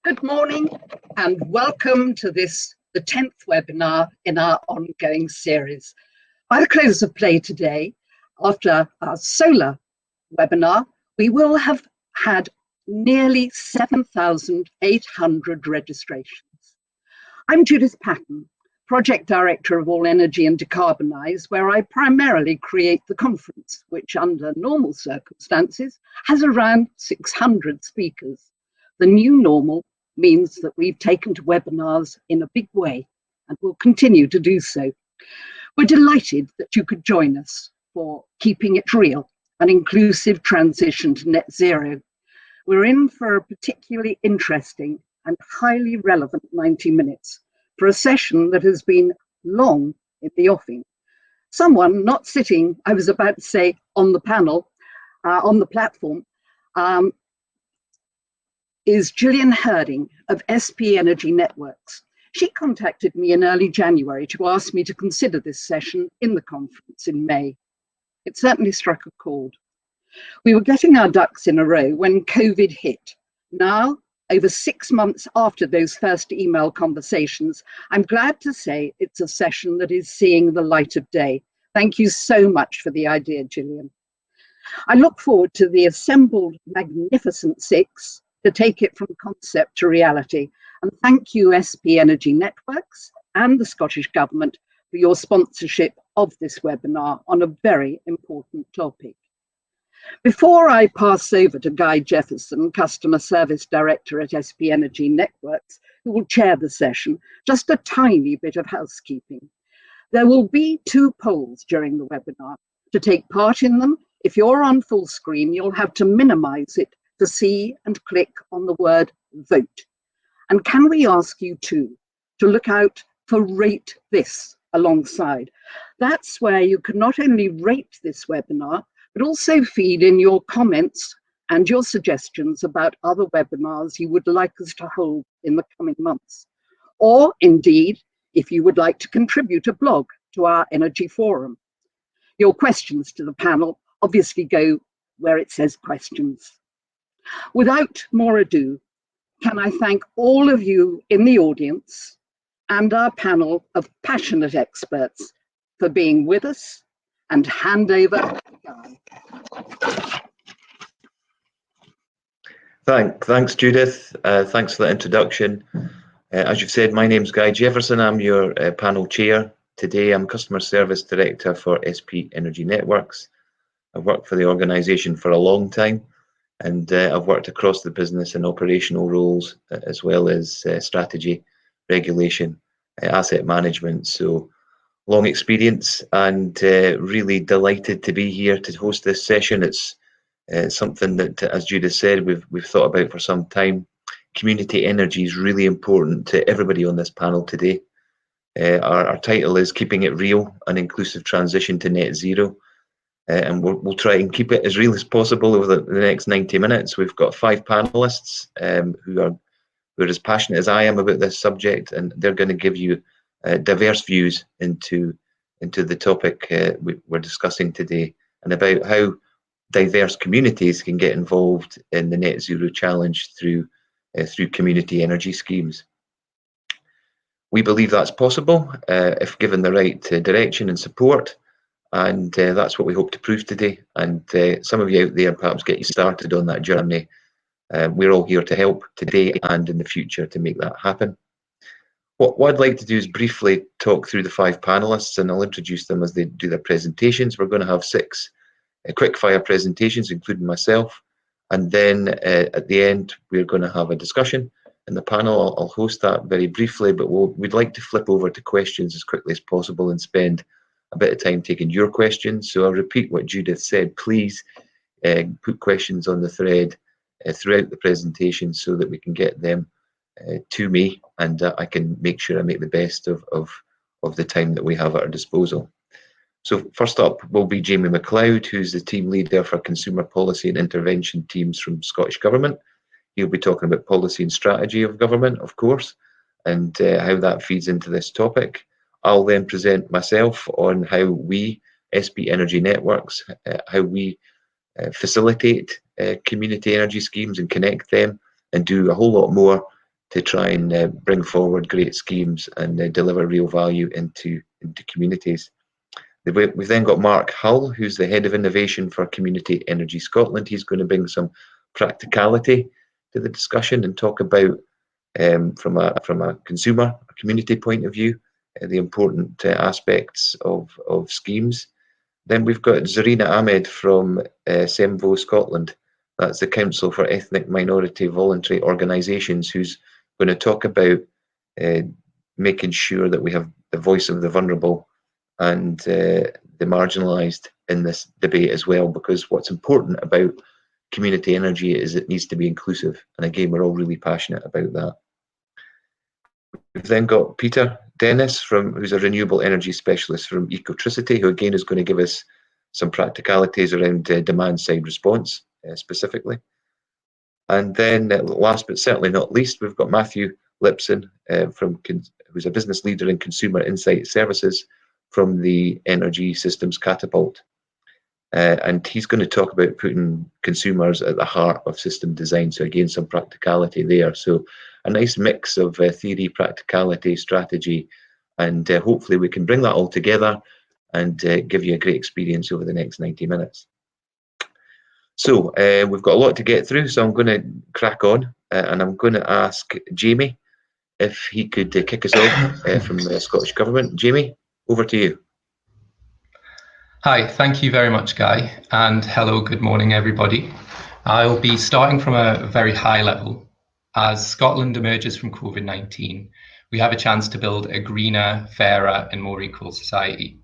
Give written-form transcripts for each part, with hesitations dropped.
Good morning and welcome to this, the 10th webinar in our ongoing series. By the close of play today, after our solar webinar, we will have had nearly 7,800 registrations. I'm Judith Patton, Project Director of All Energy and Decarbonise, where I primarily create the conference, which under normal circumstances has around 600 speakers. The new normal means that we've taken to webinars in a big way and will continue to do so. We're delighted that you could join us for Keeping It Real, an inclusive transition to net zero. We're in for a particularly interesting and highly relevant 90 minutes for a session that has been long in the offing. Someone not sitting, I was about to say, on the panel, on the platform, is Gillian Herding of SP Energy Networks. She contacted me in early January to ask me to consider this session in the conference in May. It certainly struck a chord. We were getting our ducks in a row when COVID hit. Now, over 6 months after those first email conversations, I'm glad to say it's a session that is seeing the light of day. Thank you so much for the idea, Gillian. I look forward to the assembled Magnificent Six to take it from concept to reality. And thank you, SP Energy Networks and the Scottish Government for your sponsorship of this webinar on a very important topic. Before I pass over to Guy Jefferson, Customer Service Director at SP Energy Networks, who will chair the session, just a tiny bit of housekeeping. There will be 2 polls during the webinar. To take part in them, if you're on full screen, you'll have to minimize it to see and click on the word vote. And can we ask you too to look out for rate this alongside? That's where you can not only rate this webinar, but also feed in your comments and your suggestions about other webinars you would like us to hold in the coming months. Or indeed, if you would like to contribute a blog to our Energy Forum. Your questions to the panel obviously go where it says questions. Without more ado, can I thank all of you in the audience and our panel of passionate experts for being with us, and hand over to Guy. Thanks, Judith. Thanks for that introduction. As you've said, my name's Guy Jefferson. I'm your panel chair. Today, I'm Customer Service Director for SP Energy Networks. I've worked for the organisation for a long time, and I've worked across the business in operational roles, as well as strategy, regulation, asset management. So long experience, and really delighted to be here to host this session. It's something that, as Judith said, we've thought about for some time. Community energy is really important to everybody on this panel today. Our title is Keeping It Real, an Inclusive Transition to Net Zero. And we'll try and keep it as real as possible over the next 90 minutes. We've got 5 panelists who are as passionate as I am about this subject, and they're going to give you diverse views into the topic we're discussing today, and about how diverse communities can get involved in the net zero challenge through community energy schemes. We believe that's possible if given the right direction and support. And that's what we hope to prove today. And some of you out there perhaps get you started on that journey. We're all here to help today and in the future to make that happen. What I'd like to do is briefly talk through the 5 panelists, and I'll introduce them as they do their presentations. We're going to have 6 quick-fire presentations, including myself. And then at the end, we're going to have a discussion in the panel. I'll host that very briefly, but we'd like to flip over to questions as quickly as possible and spend a bit of time taking your questions. So I'll repeat what Judith said. Please put questions on the thread throughout the presentation so that we can get them to me, and I can make sure I make the best of the time that we have at our disposal. So first up will be Jamie McLeod, who's the team leader for consumer policy and intervention teams from Scottish Government. He'll be talking about policy and strategy of government, of course, and how that feeds into this topic. I'll then present myself on how we, SP Energy Networks, how we facilitate community energy schemes and connect them, and do a whole lot more to try and bring forward great schemes and deliver real value into communities. We've then got Mark Hull, who's the Head of Innovation for Community Energy Scotland. He's going to bring some practicality to the discussion and talk about, from a consumer, a community point of view, the important aspects of schemes. Then we've got Zarina Ahmed from SEMVO Scotland. That's the Council for Ethnic Minority Voluntary Organisations, who's going to talk about making sure that we have the voice of the vulnerable and the marginalised in this debate as well, because what's important about community energy is it needs to be inclusive, and again, we're all really passionate about that. We've then got Peter Dennis, who's a renewable energy specialist from Ecotricity, who again is going to give us some practicalities around demand side response specifically. And then last but certainly not least, we've got Matthew Lipson, who's a business leader in consumer insight services from the Energy Systems Catapult. And he's going to talk about putting consumers at the heart of system design. So again, some practicality there. So a nice mix of theory, practicality, strategy, and hopefully we can bring that all together and give you a great experience over the next 90 minutes. So we've got a lot to get through, so I'm going to crack on and I'm going to ask Jamie if he could kick us off from the Scottish Government. Jamie, over to you. Hi, thank you very much, Guy, and hello, good morning, everybody. I'll be starting from a very high level. As Scotland emerges from COVID-19, we have a chance to build a greener, fairer and more equal society.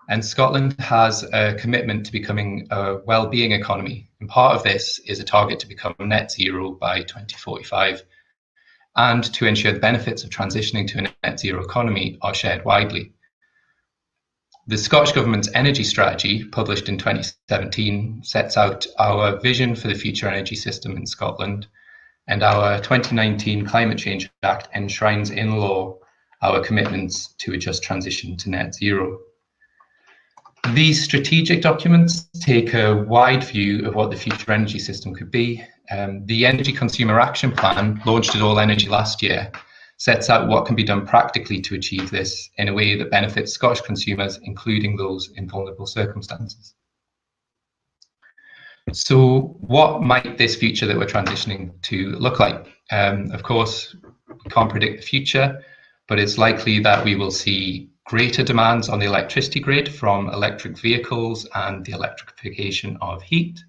And Scotland has a commitment to becoming a well-being economy. And part of this is a target to become net zero by 2045 and to ensure the benefits of transitioning to a net zero economy are shared widely. The Scottish Government's energy strategy, published in 2017, sets out our vision for the future energy system in Scotland, and our 2019 Climate Change Act enshrines in law our commitments to a just transition to net zero. These strategic documents take a wide view of what the future energy system could be. The Energy Consumer Action Plan, launched at All Energy last year, sets out what can be done practically to achieve this in a way that benefits Scottish consumers, including those in vulnerable circumstances. So what might this future that we're transitioning to look like? Of course, we can't predict the future, but it's likely that we will see greater demands on the electricity grid from electric vehicles and the electrification of heat.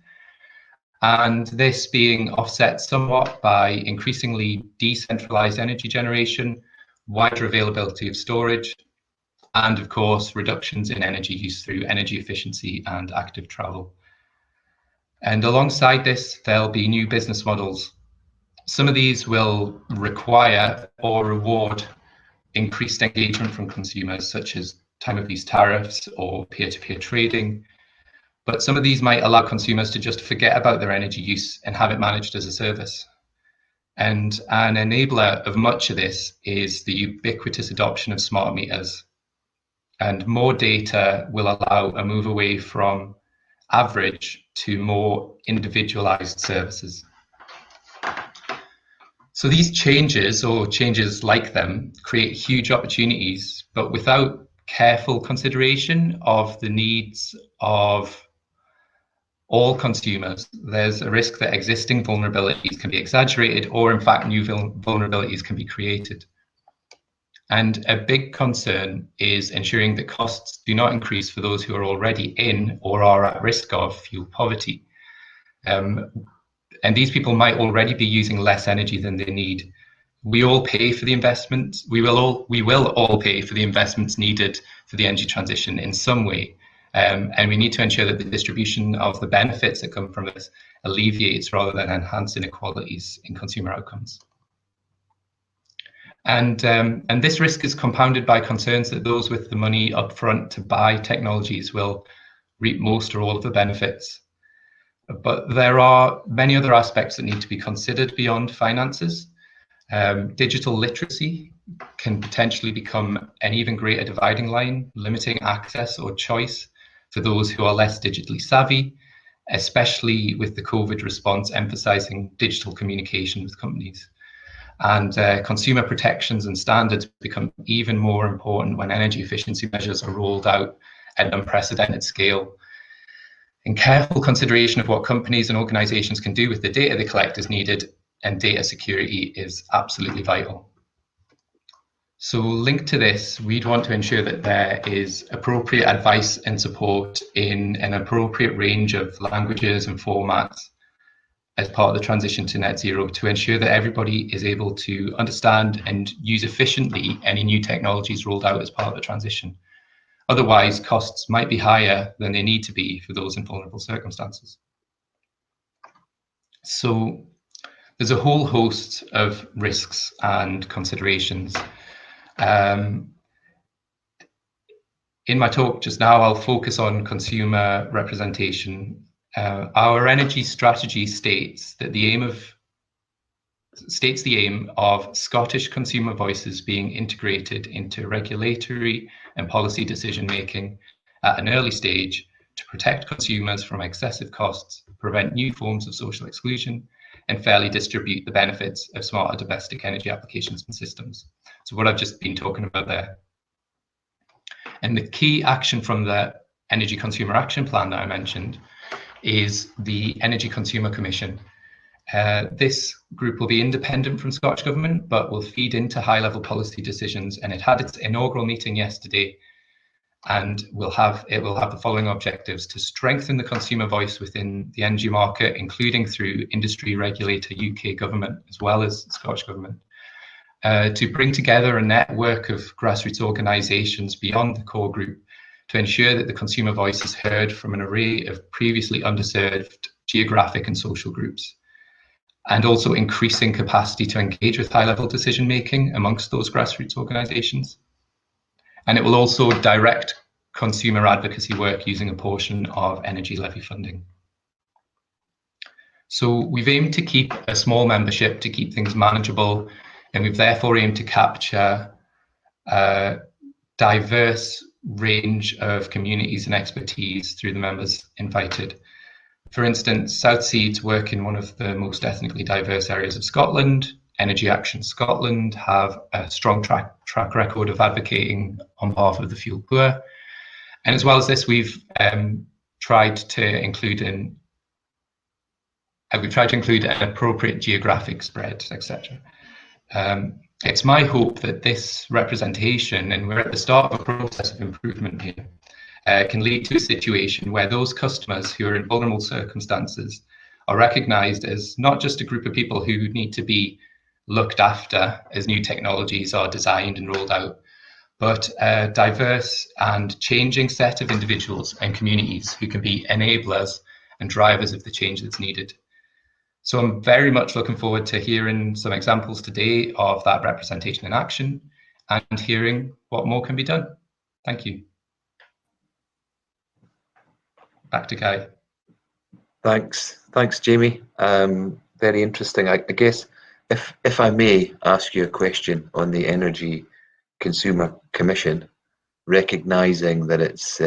And this being offset somewhat by increasingly decentralized energy generation, wider availability of storage, and of course, reductions in energy use through energy efficiency and active travel. And alongside this, there'll be new business models. Some of these will require or reward increased engagement from consumers, such as time of use tariffs or peer-to-peer trading. But some of these might allow consumers to just forget about their energy use and have it managed as a service. And an enabler of much of this is the ubiquitous adoption of smart meters. And more data will allow a move away from average to more individualized services. So these changes, or changes like them, create huge opportunities, but without careful consideration of the needs of all consumers, there's a risk that existing vulnerabilities can be exaggerated, or in fact, new vulnerabilities can be created. And a big concern is ensuring that costs do not increase for those who are already in or are at risk of fuel poverty. And these people might already be using less energy than they need. We all pay for the investments. We will all pay for the investments needed for the energy transition in some way. And we need to ensure that the distribution of the benefits that come from this alleviates rather than enhance inequalities in consumer outcomes. And this risk is compounded by concerns that those with the money upfront to buy technologies will reap most or all of the benefits. But there are many other aspects that need to be considered beyond finances. Digital literacy can potentially become an even greater dividing line, limiting access or choice for those who are less digitally savvy, especially with the COVID response emphasizing digital communication with companies. And consumer protections and standards become even more important when energy efficiency measures are rolled out at an unprecedented scale. And careful consideration of what companies and organisations can do with the data they collect is needed, and data security is absolutely vital. So linked to this, we'd want to ensure that there is appropriate advice and support in an appropriate range of languages and formats as part of the transition to net zero, to ensure that everybody is able to understand and use efficiently any new technologies rolled out as part of the transition. Otherwise, costs might be higher than they need to be for those in vulnerable circumstances. So there's a whole host of risks and considerations. In my talk just now, I'll focus on consumer representation. Our energy strategy states the aim of Scottish consumer voices being integrated into regulatory and policy decision making at an early stage to protect consumers from excessive costs, prevent new forms of social exclusion, and fairly distribute the benefits of smarter domestic energy applications and systems. So what I've just been talking about there. And the key action from the Energy Consumer Action Plan that I mentioned is the Energy Consumer Commission. This group will be independent from Scottish Government, but will feed into high-level policy decisions, and it had its inaugural meeting yesterday, and it will have the following objectives: to strengthen the consumer voice within the energy market, including through industry regulator, UK Government, as well as Scottish Government, to bring together a network of grassroots organisations beyond the core group to ensure that the consumer voice is heard from an array of previously underserved geographic and social groups, and also increasing capacity to engage with high-level decision-making amongst those grassroots organisations. And it will also direct consumer advocacy work using a portion of energy levy funding. So we've aimed to keep a small membership to keep things manageable, and we've therefore aimed to capture a diverse range of communities and expertise through the members invited. For instance, Southseeds work in one of the most ethnically diverse areas of Scotland. Energy Action Scotland have a strong track record of advocating on behalf of the fuel poor. And as well as this, we've tried to include an appropriate geographic spread, etc. It's my hope that this representation, and we're at the start of a process of improvement here, can lead to a situation where those customers who are in vulnerable circumstances are recognised as not just a group of people who need to be looked after as new technologies are designed and rolled out, but a diverse and changing set of individuals and communities who can be enablers and drivers of the change that's needed. So I'm very much looking forward to hearing some examples today of that representation in action and hearing what more can be done. Thank you. Back to Guy. Thanks, Jamie. Very interesting. I guess if I may ask you a question on the Energy Consumer Commission, recognising that it's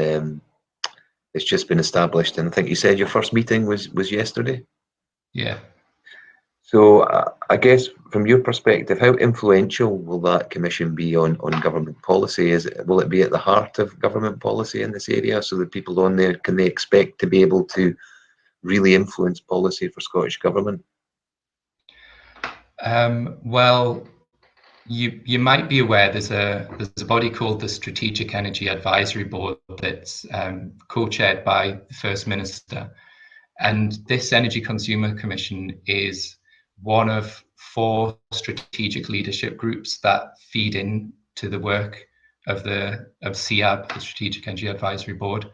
just been established, and I think you said your first meeting was yesterday. Yeah. So I guess from your perspective, how influential will that commission be on government policy? Will it be at the heart of government policy in this area, so that people on there, can they expect to be able to really influence policy for Scottish Government? Well, you might be aware there's a body called the Strategic Energy Advisory Board that's co-chaired by the First Minister. And this Energy Consumer Commission is one of 4 strategic leadership groups that feed into the work of SEAB, the Strategic Energy Advisory Board.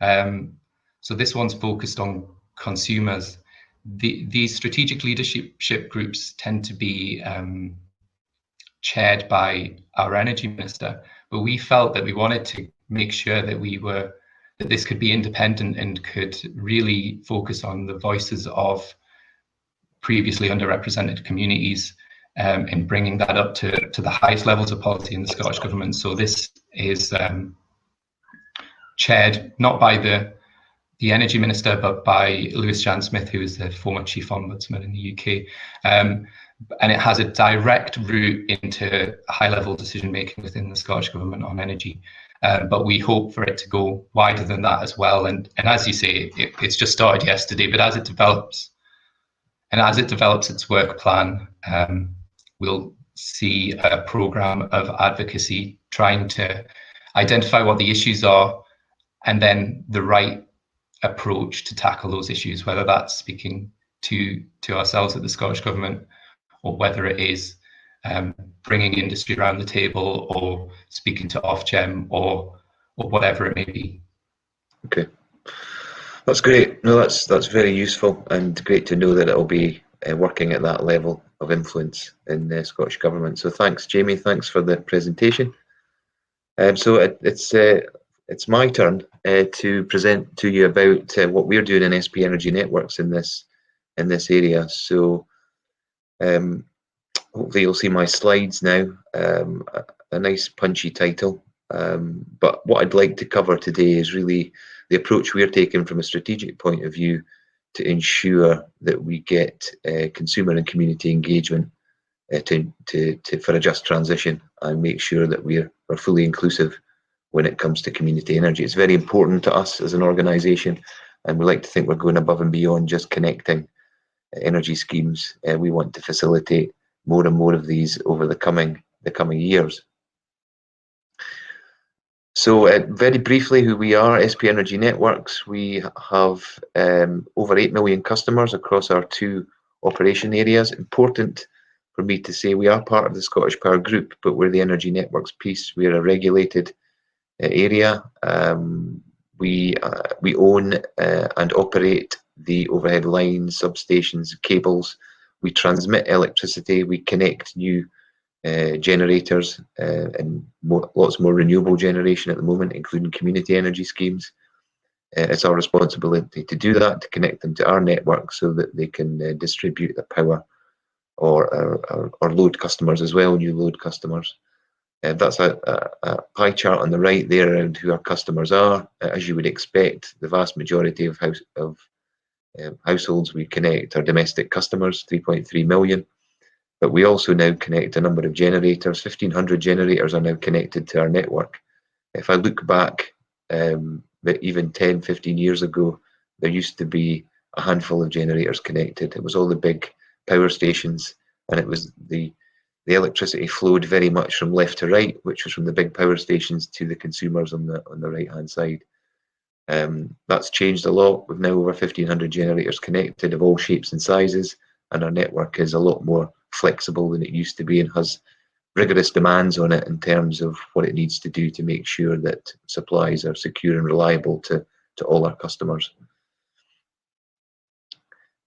So this one's focused on consumers. These strategic leadership groups tend to be chaired by our Energy Minister, but we felt that we wanted to make sure that this could be independent and could really focus on the voices of previously underrepresented communities, and bringing that up to the highest levels of policy in the Scottish Government. So this is chaired not by the the Energy Minister, but by Lewis Jan Smith, who is the former Chief Ombudsman in the UK. And it has a direct route into high-level decision-making within the Scottish Government on energy. But we hope for it to go wider than that as well. And as you say, it's just started yesterday, but as it develops, its work plan, we'll see a programme of advocacy trying to identify what the issues are and then the right approach to tackle those issues, whether that's speaking to ourselves at the Scottish Government, or whether it is bringing industry around the table, or speaking to Ofgem, or whatever it may be. Okay, that's great. No, that's very useful and great to know that it'll be working at that level of influence in the Scottish Government. So thanks, Jamie. Thanks for the presentation. So it's my turn to present to you about what we're doing in SP Energy Networks in this area. So hopefully you'll see my slides now. A nice punchy title. But what I'd like to cover today is really the approach we're taking from a strategic point of view to ensure that we get consumer and community engagement for a just transition, and make sure that we're fully inclusive when it comes to community energy. It's very important to us as an organisation, and we like to think we're going above and beyond just connecting energy schemes. We want to facilitate more and more of these over the coming years. So very briefly, who we are, SP Energy Networks. We have over 8 million customers across our 2 operation areas. Important for me to say, we are part of the Scottish Power Group, but we're the energy networks piece. We're a regulated area. We own and operate the overhead lines, substations, cables. We transmit electricity. We connect new generators and lots more renewable generation at the moment, including community energy schemes. It's our responsibility to do that, to connect them to our network so that they can distribute the power or load customers as well, new load customers. That's a pie chart on the right there around who our customers are. As you would expect, the vast majority of households we connect are domestic customers, 3.3 million. But we also now connect a number of generators. 1,500 generators are now connected to our network. If I look back, even 10, 15 years ago, there used to be a handful of generators connected. It was all the big power stations, and it was the electricity flowed very much from left to right, which was from the big power stations to the consumers on the right-hand side. That's changed a lot. We've now over 1,500 generators connected of all shapes and sizes, and our network is a lot more flexible than it used to be and has rigorous demands on it in terms of what it needs to do to make sure that supplies are secure and reliable to all our customers.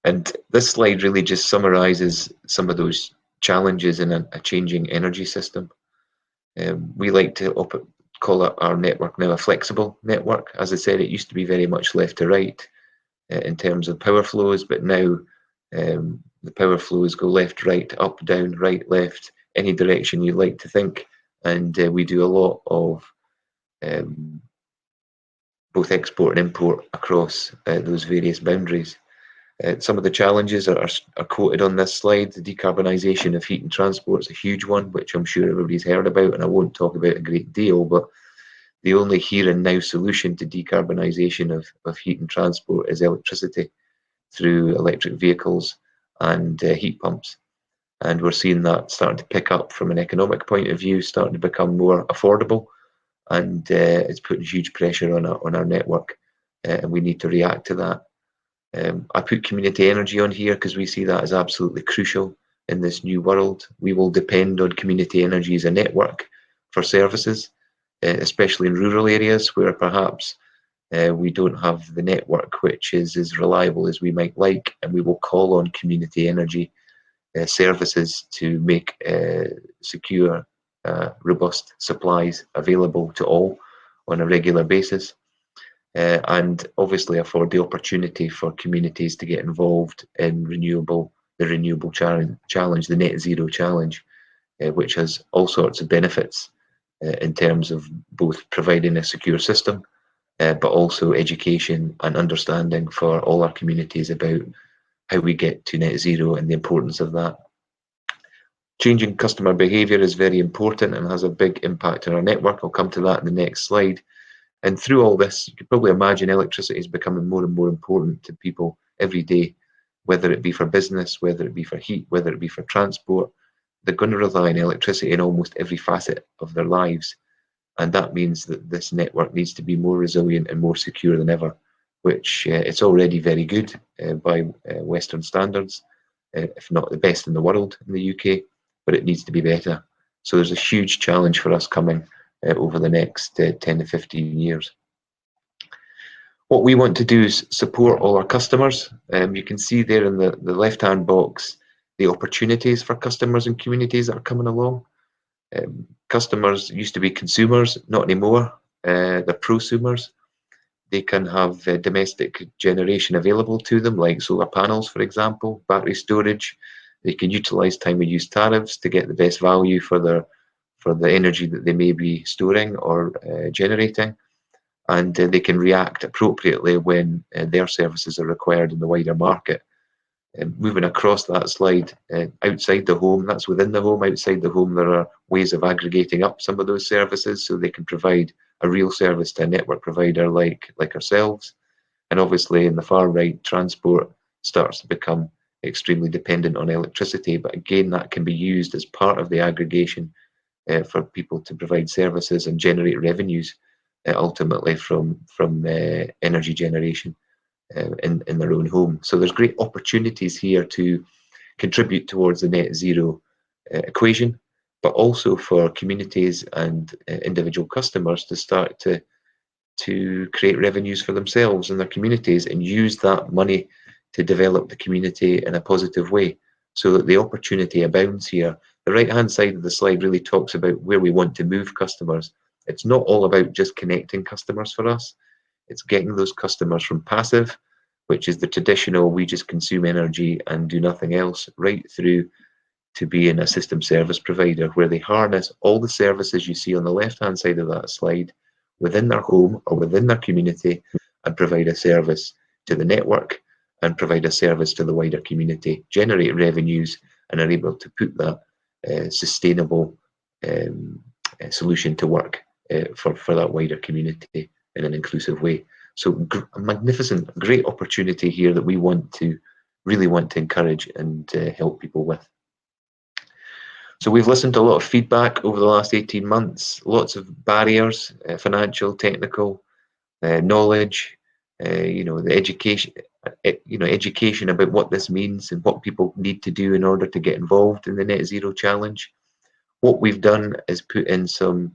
And this slide really just summarises some of those challenges in a changing energy system. We like to call our network now a flexible network. As I said, it used to be very much left to right in terms of power flows, but now the power flows go left, right, up, down, right, left, any direction you like to think. And we do a lot of both export and import across those various boundaries. Some of the challenges are quoted on this slide. The decarbonisation of heat and transport is a huge one, which I'm sure everybody's heard about, and I won't talk about a great deal, but the only here and now solution to decarbonisation of heat and transport is electricity through electric vehicles and heat pumps. And we're seeing that starting to pick up from an economic point of view, starting to become more affordable, and it's putting huge pressure on our network, and we need to react to that. I put community energy on here because we see that as absolutely crucial in this new world. We will depend on community energy as a network for services, especially in rural areas where perhaps we don't have the network which is as reliable as we might like, and we will call on community energy services to make secure, robust supplies available to all on a regular basis. And obviously afford the opportunity for communities to get involved in the renewable challenge, the net zero challenge, which has all sorts of benefits in terms of both providing a secure system but also education and understanding for all our communities about how we get to net zero and the importance of that. Changing customer behaviour is very important and has a big impact on our network. I'll come to that in the next slide. And through all this, you could probably imagine electricity is becoming more and more important to people every day, whether it be for business, whether it be for heat, whether it be for transport. They're going to rely on electricity in almost every facet of their lives. And that means that this network needs to be more resilient and more secure than ever, which it's already very good by Western standards, if not the best in the world in the UK, but it needs to be better. So there's a huge challenge for us coming over the next 10 to 15 years. What we want to do is support all our customers. You can see there in the left-hand box the opportunities for customers and communities that are coming along. Customers used to be consumers, not anymore. They're prosumers. They can have domestic generation available to them, like solar panels, for example, battery storage. They can utilise time of use tariffs to get the best value for the energy that they may be storing or generating, and they can react appropriately when their services are required in the wider market. Moving across that slide, outside the home, that's within the home. Outside the home, there are ways of aggregating up some of those services so they can provide a real service to a network provider like ourselves. And obviously, in the far right, transport starts to become extremely dependent on electricity. But again, that can be used as part of the aggregation for people to provide services and generate revenues ultimately from energy generation in their own home. So there's great opportunities here to contribute towards the net zero equation, but also for communities and individual customers to start to create revenues for themselves and their communities and use that money to develop the community in a positive way, so that the opportunity abounds here. The right-hand side of the slide really talks about where we want to move customers. It's not all about just connecting customers for us. It's getting those customers from passive, which is the traditional, we just consume energy and do nothing else, right through to being a system service provider, where they harness all the services you see on the left-hand side of that slide within their home or within their community and provide a service to the network and provide a service to the wider community, generate revenues, and are able to put that sustainable solution to work for that wider community in an inclusive way. So a magnificent, great opportunity here that we really want to encourage and help people with. So we've listened to a lot of feedback over the last 18 months, lots of barriers, financial, technical, knowledge, the education about what this means and what people need to do in order to get involved in the net zero challenge. What we've done is put in some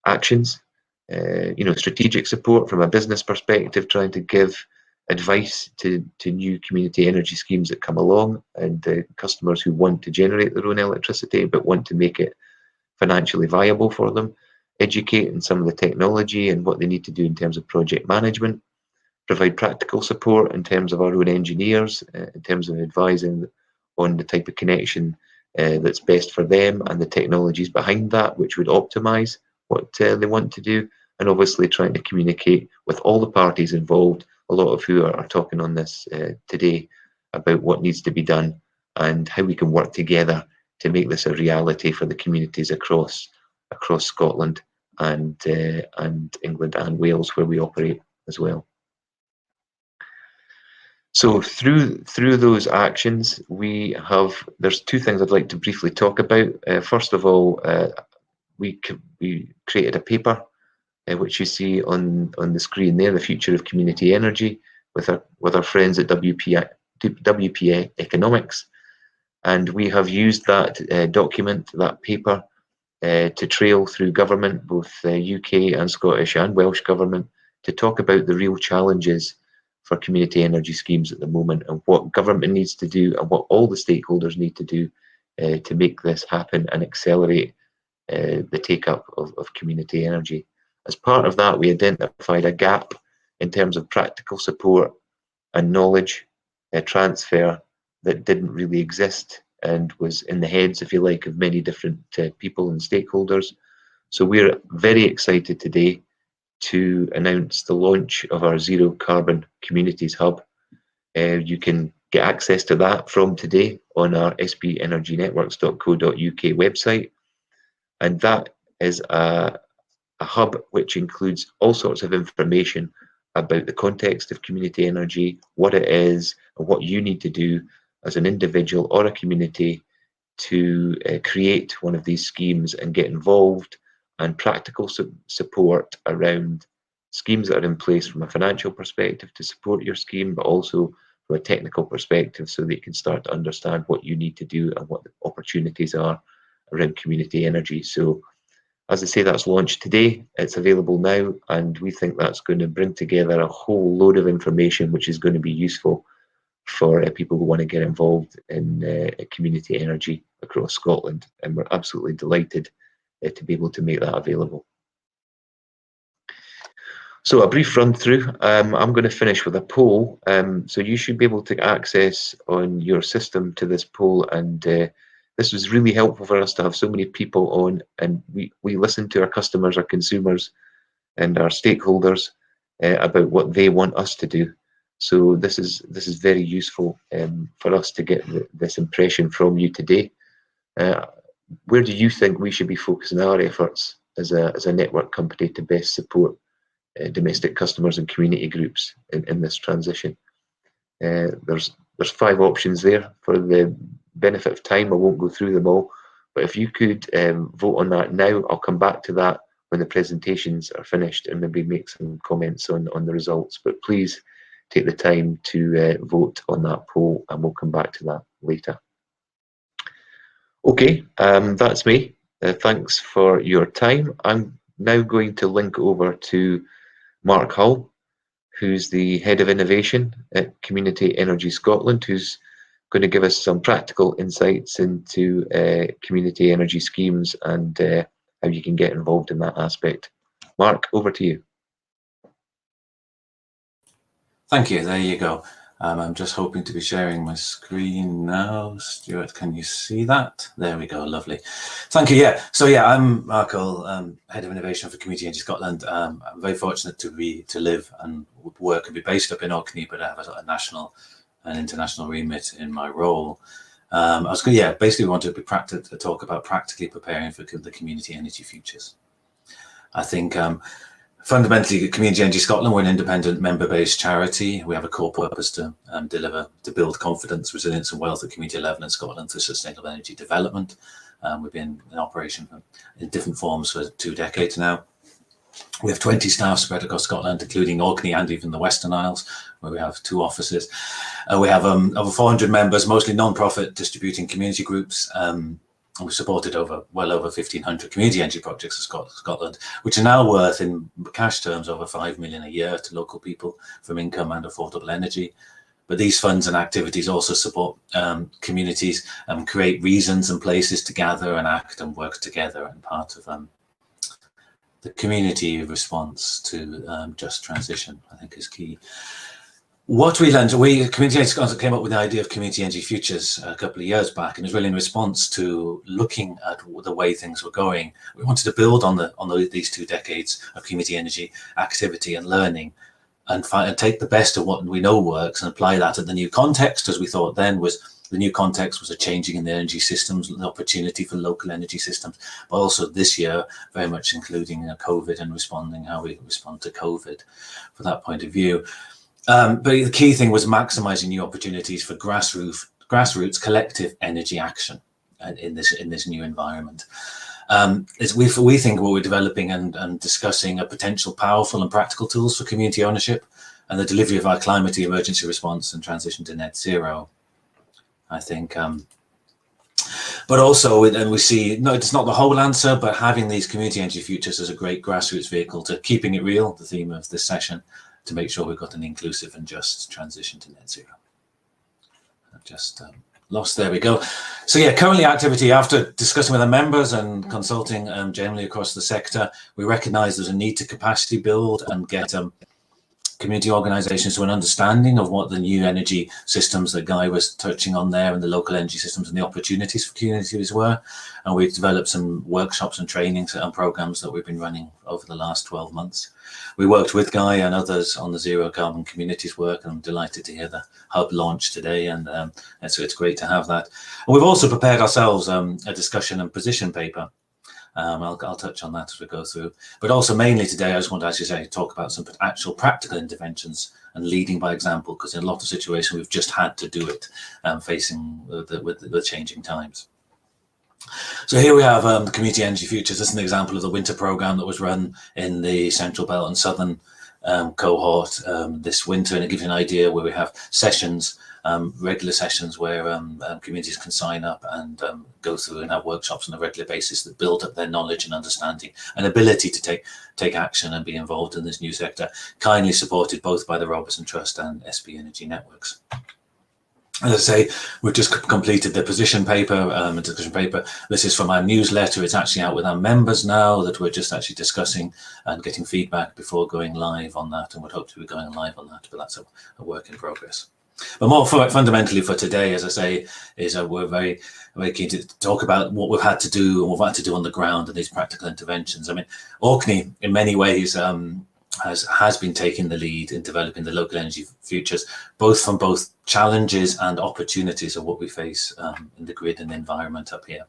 actions, strategic support from a business perspective, trying to give advice to new community energy schemes that come along and customers who want to generate their own electricity but want to make it financially viable for them, educate in some of the technology and what they need to do in terms of project management, provide practical support in terms of our own engineers, in terms of advising on the type of connection that's best for them and the technologies behind that, which would optimize what they want to do, and obviously trying to communicate with all the parties involved, a lot of who are talking on this today, about what needs to be done and how we can work together to make this a reality for the communities across Scotland and England and Wales, where we operate as well. So through those actions, there's two things I'd like to briefly talk about. First of all, we created a paper, which you see on the screen there, the future of community energy, with our friends at WPA Economics, and we have used that document, that paper, to trail through government, both UK and Scottish and Welsh government, to talk about the real challenges for community energy schemes at the moment and what government needs to do and what all the stakeholders need to do to make this happen and accelerate the take-up of community energy. As part of that, we identified a gap in terms of practical support and knowledge transfer that didn't really exist and was in the heads, if you like, of many different people and stakeholders. So we're very excited today to announce the launch of our Zero Carbon Communities Hub. You can get access to that from today on our spenergynetworks.co.uk website. And that is a hub which includes all sorts of information about the context of community energy, what it is, and what you need to do as an individual or a community to create one of these schemes and get involved, and practical support around schemes that are in place from a financial perspective to support your scheme, but also from a technical perspective so that you can start to understand what you need to do and what the opportunities are around community energy. So as I say, that's launched today, it's available now, and we think that's going to bring together a whole load of information which is going to be useful for people who want to get involved in community energy across Scotland, and we're absolutely delighted to be able to make that available. So a brief run through. I'm going to finish with a poll. So you should be able to access on your system to this poll, and this was really helpful for us to have so many people on, and we listen to our customers, our consumers, and our stakeholders about what they want us to do. So this is very useful for us to get this impression from you today. Where do you think we should be focusing our efforts as a network company to best support domestic customers and community groups in this transition? There's 5 options there. For the benefit of time, I won't go through them all, but if you could vote on that now, I'll come back to that when the presentations are finished and maybe make some comments on the results. But please take the time to vote on that poll, and we'll come back to that later. Okay, that's me. Thanks for your time. I'm now going to link over to Mark Hull, who's the Head of Innovation at Community Energy Scotland, who's going to give us some practical insights into community energy schemes and how you can get involved in that aspect. Mark, over to you. Thank you. There you go. I'm just hoping to be sharing my screen now. Stuart, can you see that? There we go. Lovely. Thank you. Yeah. So yeah, I'm Mark Hull, Head of Innovation for Community Energy Scotland. I'm very fortunate to live and work and be based up in Orkney, but I have a national and international remit in my role. Basically want to talk about practically preparing for the community energy futures. I think fundamentally, Community Energy Scotland, we're an independent member-based charity. We have a core purpose to build confidence, resilience and wealth at community level in Scotland through sustainable energy development. We've been in operation in different forms for 2 decades now. We have 20 staff spread across Scotland, including Orkney and even the Western Isles, where we have 2 offices. We have over 400 members, mostly non-profit distributing community groups. We've supported well over 1,500 community energy projects in Scotland, which are now worth in cash terms over 5 million a year to local people from income and affordable energy. But these funds and activities also support communities and create reasons and places to gather and act and work together, and part of the community response to just transition, I think, is key. What we learned, Community Energy Scotland came up with the idea of Community Energy Futures a couple of years back, and it was really in response to looking at the way things were going. We wanted to build on these 2 decades of community energy activity and learning, and take the best of what we know works and apply that to the new context, as we thought then the new context was a changing in the energy systems, the opportunity for local energy systems, but also this year, very much including COVID and how we respond to COVID from that point of view. But the key thing was maximising new opportunities for grassroots collective energy action in this new environment. We think what we're developing and discussing are potential powerful and practical tools for community ownership and the delivery of our climate emergency response and transition to net zero, I think. But also, we see, no, it's not the whole answer, but having these community energy futures as a great grassroots vehicle to keeping it real, the theme of this session, to make sure we've got an inclusive and just transition to net zero. I've just lost, there we go. So yeah, currently activity, after discussing with our members and consulting generally across the sector, we recognise there's a need to capacity build and get community organisations to an understanding of what the new energy systems that Guy was touching on there, and the local energy systems and the opportunities for communities were. And we've developed some workshops and trainings and programmes that we've been running over the last 12 months. We worked with Guy and others on the Zero Carbon Communities work, and I'm delighted to hear the hub launch today, and so it's great to have that. And we've also prepared ourselves a discussion and position paper. I'll touch on that as we go through, but also mainly today I just want to, as you say, talk about some actual practical interventions and leading by example, because in a lot of situations we've just had to do it, facing with the changing times. So here we have the Community Energy Futures. This is an example of the winter programme that was run in the Central Belt and Southern cohort this winter, and it gives you an idea where we have sessions, regular sessions where communities can sign up and go through and have workshops on a regular basis that build up their knowledge and understanding and ability to take action and be involved in this new sector, kindly supported both by the Robertson Trust and SP Energy Networks. As I say, we've just completed the position paper, a discussion paper. This is from our newsletter. It's actually out with our members now, that we're just actually discussing and getting feedback before going live on that, and would hope to be going live on that, but that's a work in progress. But more fundamentally for today, as I say, is we're very, very keen to talk about what we've had to do and what we've had to do on the ground and these practical interventions. I mean, Orkney in many ways has been taking the lead in developing the local energy futures, from both challenges and opportunities of what we face in the grid and the environment up here.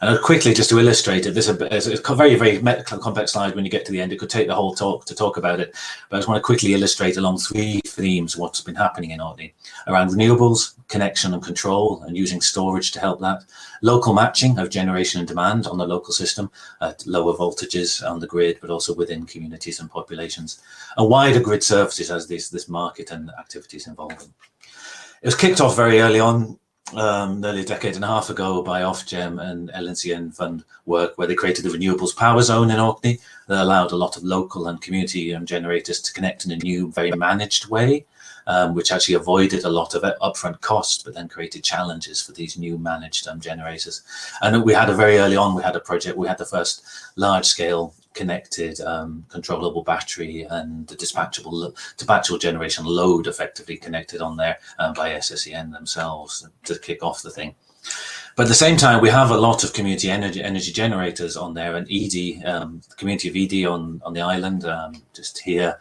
And quickly, just to illustrate it, this is a very, very complex slide. When you get to the end, it could take the whole talk to talk about it. But I just want to quickly illustrate along 3 themes what's been happening in Orkney around renewables, connection and control, and using storage to help that. Local matching of generation and demand on the local system at lower voltages on the grid, but also within communities and populations. And wider grid services as this market and activities involving. It was kicked off very early on, nearly a decade and a half ago, by Ofgem and LNCN Fund work, where they created the Renewables Power Zone in Orkney that allowed a lot of local and community generators to connect in a new, very managed way, which actually avoided a lot of upfront costs, but then created challenges for these new managed generators. And we had very early on, we had a project, we had the first large-scale connected controllable battery and the dispatchable generation load effectively connected on there by SSEN themselves to kick off the thing. But at the same time, we have a lot of community energy generators on there, and ED, the community of ED on the island, just here,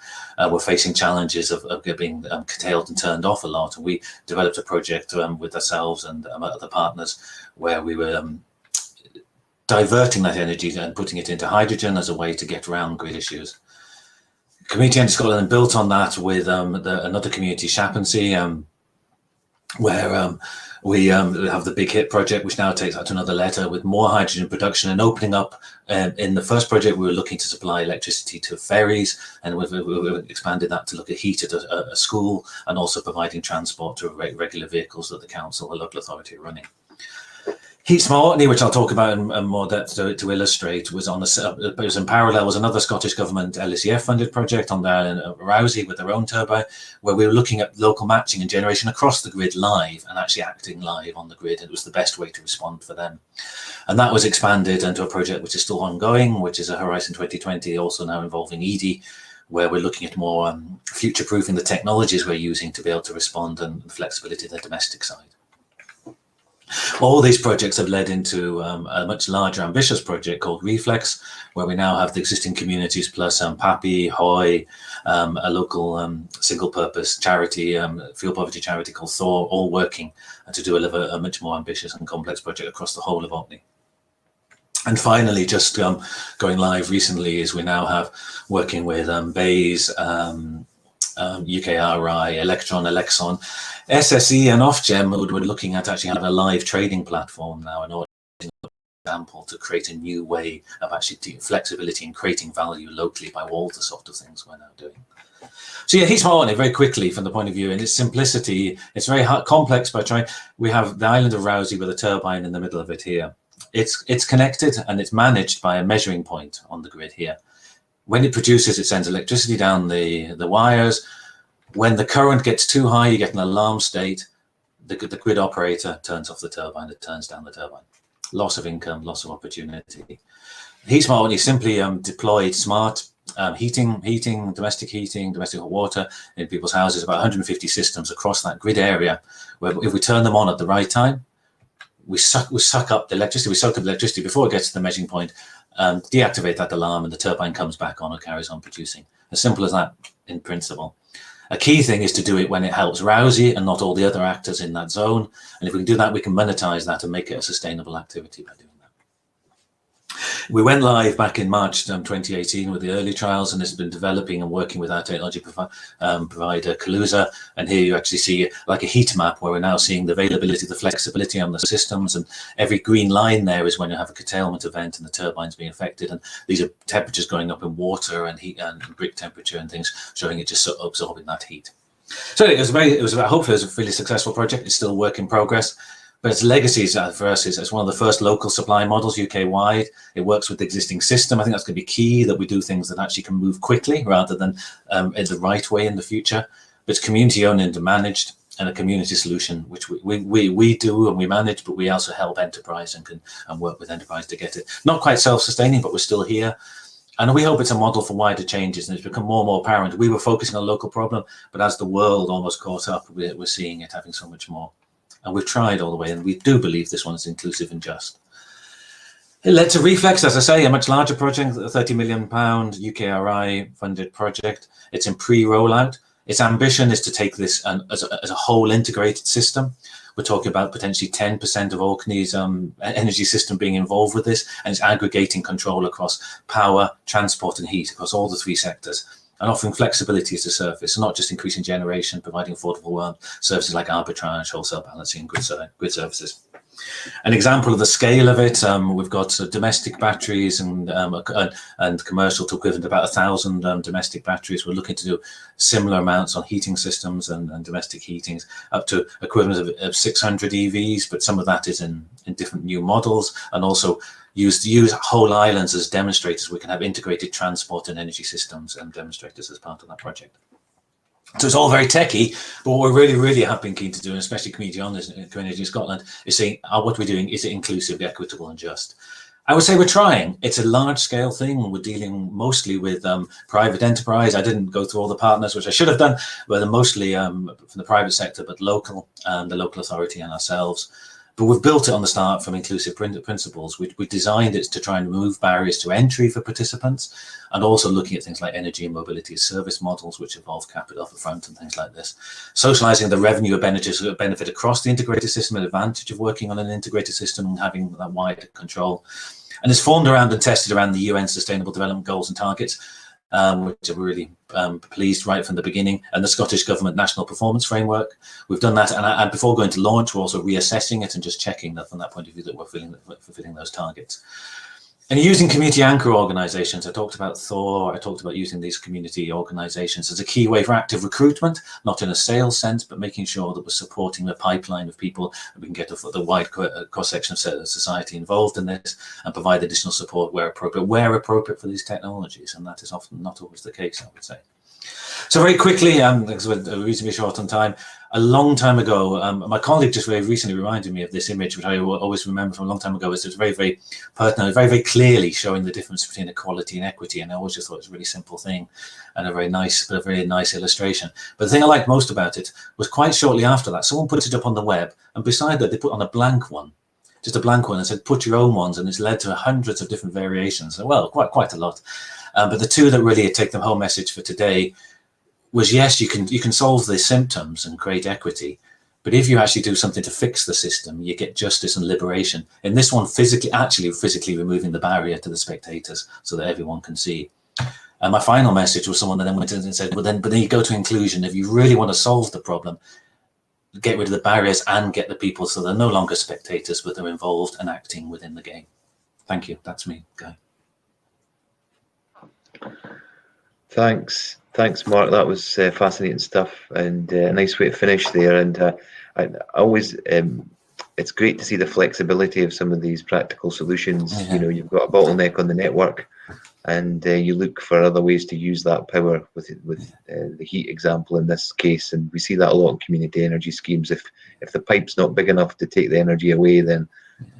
we're facing challenges of being curtailed and turned off a lot. And we developed a project with ourselves and other partners where we were diverting that energy and putting it into hydrogen as a way to get around grid issues. Community Energy Scotland built on that with another community, Shappensea, where we have the Big Hit project, which now takes us to another letter with more hydrogen production and opening up. In the first project, we were looking to supply electricity to ferries, and we've expanded that to look at heat at a school, and also providing transport to regular vehicles that the council or local authority are running. Heat Smart Orkney, which I'll talk about in more depth to illustrate, was in parallel was another Scottish Government LSEF funded project on the island of Rousey with their own turbine, where we were looking at local matching and generation across the grid live and actually acting live on the grid. It was the best way to respond for them. And that was expanded into a project which is still ongoing, which is a Horizon 2020, also now involving ED, where we're looking at more future-proofing the technologies we're using to be able to respond and flexibility of the domestic side. All these projects have led into a much larger, ambitious project called Reflex, where we now have the existing communities plus PAPI, Hoy, a local single-purpose charity, fuel poverty charity called Fore, all working to deliver a much more ambitious and complex project across the whole of Orkney. And finally, just going live recently is we now have working with BEIS, UKRI, Electron, Elexon, SSE and Ofgem. We're looking at actually having a live trading platform now in order, for example, to create a new way of actually flexibility and creating value locally by all the sort of things we're now doing. So yeah, Heat Smart Orkney, very quickly from the point of view, in its simplicity, it's very complex by trying. We have the island of Rousey with a turbine in the middle of it here. It's connected and it's managed by a measuring point on the grid here. When it produces, it sends electricity down the wires. When the current gets too high, you get an alarm state. The grid operator turns off the turbine, it turns down the turbine. Loss of income, loss of opportunity. Heat Smart Orkney simply deployed smart heating, domestic hot water in people's houses, about 150 systems across that grid area, where if we turn them on at the right time, we suck up the electricity, we soak up electricity before it gets to the measuring point, deactivate that alarm, and the turbine comes back on and carries on producing. As simple as that in principle. A key thing is to do it when it helps Rousey and not all the other actors in that zone. And if we can do that, we can monetize that and make it a sustainable activity by doing that. We went live back in March 2018 with the early trials, and it's been developing and working with our technology provider, Kaluza. And here you actually see like a heat map where we're now seeing the availability, the flexibility on the systems. And every green line there is when you have a curtailment event and the turbine's being affected. And these are temperatures going up in water and heat and brick temperature and things, showing it just absorbing that heat. So hopefully it was a really successful project. It's still a work in progress. But its legacies for us is it's one of the first local supply models UK-wide. It works with the existing system. I think that's going to be key, that we do things that actually can move quickly rather than in the right way in the future. But it's community-owned and managed, and a community solution, which we do and we manage, but we also help enterprise and work with enterprise to get it. Not quite self-sustaining, but we're still here. And we hope it's a model for wider changes, and it's become more and more apparent. We were focusing on a local problem, but as the world almost caught up, we're seeing it having so much more. And we've tried all the way, and we do believe this one is inclusive and just. It led to Reflex, as I say, a much larger project, a £30 million UKRI funded project. It's in pre-rollout. Its ambition is to take this as a whole integrated system. We're talking about potentially 10% of Orkney's energy system being involved with this, and it's aggregating control across power, transport and heat across all the three sectors, and offering flexibility as a service, and not just increasing generation, providing affordable services like arbitrage, wholesale balancing, and grid services. An example of the scale of it, we've got domestic batteries and commercial to equivalent about 1,000 domestic batteries. We're looking to do similar amounts on heating systems and domestic heatings, up to equivalent of 600 EVs, but some of that is in different new models, and also use whole islands as demonstrators. We can have integrated transport and energy systems and demonstrators as part of that project. So it's all very techy, but what we're really have been keen to do, and especially Community on this, Community in Scotland, is saying, what we're doing, is it inclusive, equitable and just? I would say we're trying. It's a large scale thing. We're dealing mostly with private enterprise. I didn't go through all the partners, which I should have done, but they're mostly from the private sector, but local, the local authority and ourselves. But we've built it on the start from inclusive principles. We designed it to try and remove barriers to entry for participants, and also looking at things like energy and mobility as service models, which involve capital up front and things like this. Socializing the revenue benefit across the integrated system, an advantage of working on an integrated system and having that wider control. And it's formed around and tested around the UN Sustainable Development Goals and Targets, which I'm really pleased right from the beginning, and the Scottish Government National Performance Framework. We've done that, and before going to launch, we're also reassessing it and just checking that from that point of view that we're fulfilling those targets. And using community anchor organisations, I talked about Fore, I talked about using these community organisations as a key way for active recruitment, not in a sales sense, but making sure that we're supporting the pipeline of people, and we can get the wide cross-section of society involved in this, and provide additional support where appropriate for these technologies, and that is often not always the case, I would say. So very quickly, because we're reasonably short on time, a long time ago, my colleague just very recently reminded me of this image, which I always remember from a long time ago. It was very pertinent, very clearly showing the difference between equality and equity. And I always just thought it was a really simple thing and a very nice illustration. But the thing I liked most about it was quite shortly after that, someone put it up on the web, and beside that, they put on a blank one, just a blank one, and said, put your own ones. And it's led to hundreds of different variations. Well, quite a lot. But the two that really take the whole message for today was, yes, you can solve the symptoms and create equity, but if you actually do something to fix the system, you get justice and liberation. In this one, physically removing the barrier to the spectators so that everyone can see. And my final message was someone that then went in and said, but then you go to inclusion. If you really want to solve the problem, get rid of the barriers and get the people so they're no longer spectators, but they're involved and acting within the game. Thank you. That's me, Guy. Thanks, Mark. That was fascinating stuff, and a nice way to finish there. And I always, it's great to see the flexibility of some of these practical solutions. Yeah. You know, you've got a bottleneck on the network, and you look for other ways to use that power with the heat example in this case. And we see that a lot in community energy schemes. If the pipe's not big enough to take the energy away, then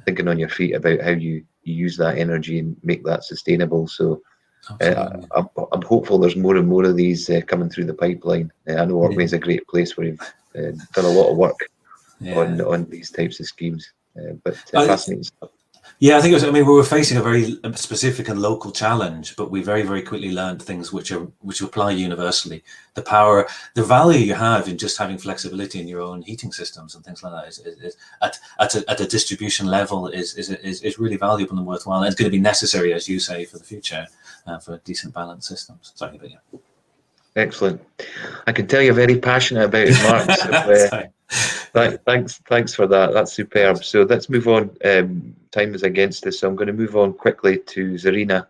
thinking on your feet about how you use that energy and make that sustainable. So Absolutely. I'm hopeful there's more and more of these coming through the pipeline. I know Orkney is a great place where you've done a lot of work on these types of schemes, but fascinating stuff. Yeah, I think it was. I mean, we were facing a very specific and local challenge, but we very, very quickly learned things which apply universally. The power, the value you have in just having flexibility in your own heating systems and things like that is at a distribution level is really valuable and worthwhile. And it's going to be necessary, as you say, for the future, for decent balanced systems. Sorry, but yeah. Excellent. I can tell you're very passionate about it, Mark. So, thanks for that. That's superb. So let's move on. Time is against us, so I'm going to move on quickly to Zarina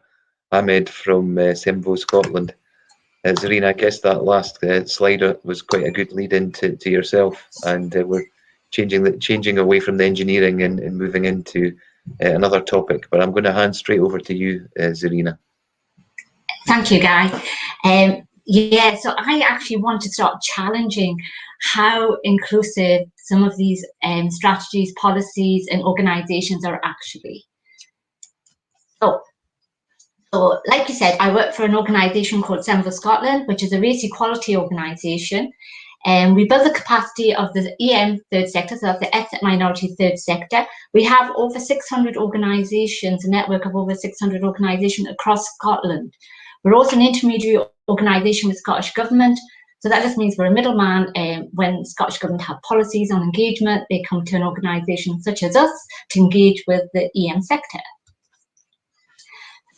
Ahmed from Semvo, Scotland. Zarina, I guess that last slide was quite a good lead into yourself, and we're changing away from the engineering and moving into another topic. But I'm going to hand straight over to you, Zarina. Thank you, Guy. Yeah, so I actually want to start challenging how inclusive some of these strategies, policies, and organisations are actually. So, like you said, I work for an organisation called Semvo Scotland, which is a race equality organisation. And we build the capacity of the EM third sector, so that's the ethnic minority third sector. We have over 600 organisations, a network of over 600 organisations across Scotland. We're also an intermediary organisation with Scottish Government. So that just means we're a middleman. When Scottish Government have policies on engagement, they come to an organisation such as us to engage with the EM sector.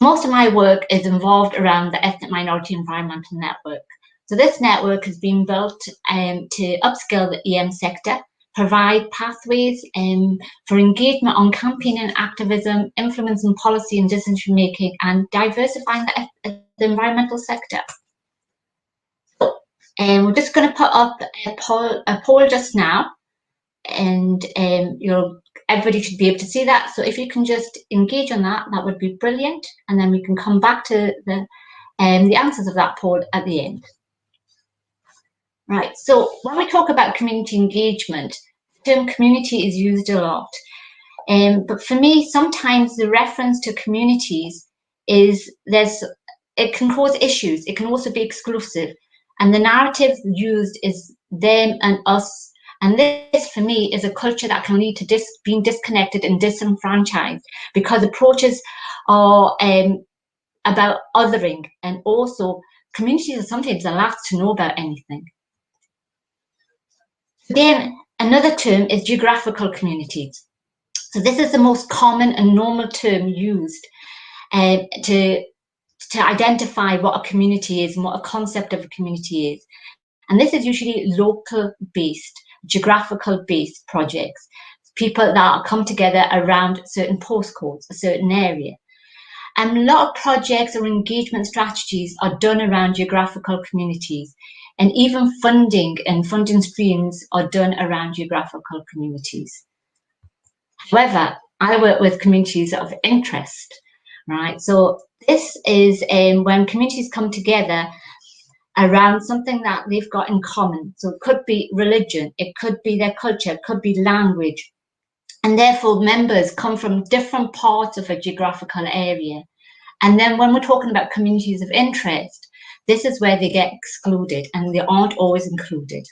Most of my work is involved around the Ethnic Minority Environmental Network. So this network has been built to upskill the EM sector, provide pathways for engagement on campaigning, activism, influencing policy and decision making, and diversifying the environmental sector. And we're just going to put up a poll just now, and everybody should be able to see that. So if you can just engage on that, that would be brilliant, and then we can come back to the answers of that poll at the end. Right, so when we talk about community engagement, the term community is used a lot. But for me, sometimes the reference to communities it can cause issues. It can also be exclusive. And the narrative used is them and us. And this, for me, is a culture that can lead to being disconnected and disenfranchised, because approaches are about othering. And also, communities are sometimes the last to know about anything. Then another term is geographical communities. So this is the most common and normal term used to identify what a community is and what a concept of a community is. And this is usually local-based, geographical-based projects, people that come together around certain postcodes, a certain area. And a lot of projects or engagement strategies are done around geographical communities. And even funding and funding streams are done around geographical communities. However, I work with communities of interest, right? So this is when communities come together around something that they've got in common. So it could be religion, it could be their culture, it could be language. And therefore members come from different parts of a geographical area. And then when we're talking about communities of interest, this is where they get excluded and they aren't always included.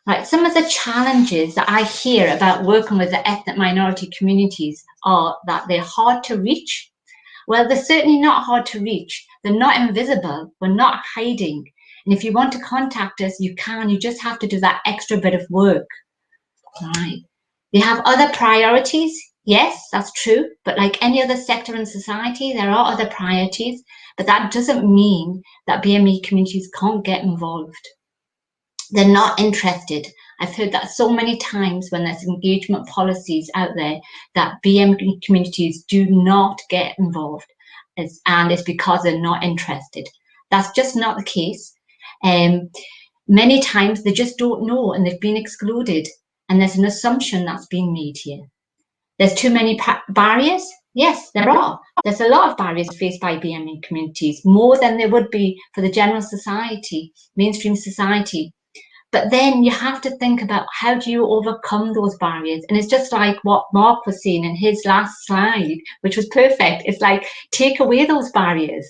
Right, some of the challenges that I hear about working with the ethnic minority communities are that they're hard to reach. Well, they're certainly not hard to reach. They're not invisible. We're not hiding. And if you want to contact us, you can. You just have to do that extra bit of work. Right. They have other priorities. Yes, that's true. But like any other sector in society, there are other priorities. But that doesn't mean that BME communities can't get involved. They're not interested. I've heard that so many times when there's engagement policies out there that BME communities do not get involved, and it's because they're not interested. That's just not the case. Many times they just don't know and they've been excluded, and there's an assumption that's being made here. There's too many barriers. Yes, there are. There's a lot of barriers faced by BME communities, more than there would be for the general society, mainstream society. But then you have to think about how do you overcome those barriers? And it's just like what Mark was saying in his last slide, which was perfect. It's like, take away those barriers.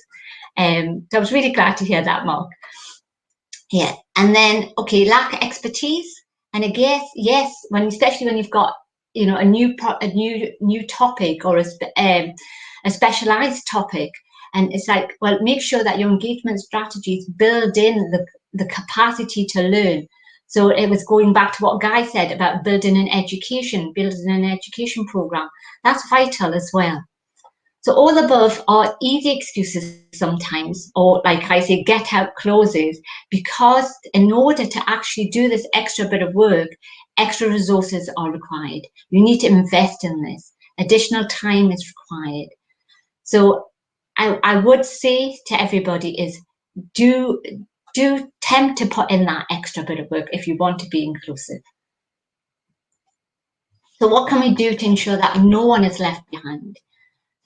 So I was really glad to hear that, Mark. Yeah, and then, okay, lack of expertise. And I guess, yes, especially when you've got, you know, a new topic or a specialized topic, and it's like, well, make sure that your engagement strategies build in the capacity to learn. So it was going back to what Guy said about building an education program. That's vital as well. So all above are easy excuses sometimes, or like I say, get out clauses, because in order to actually do this extra bit of work, extra resources are required. You need to invest in this. Additional time is required. So I would say to everybody is do tempt to put in that extra bit of work if you want to be inclusive. So what can we do to ensure that no one is left behind?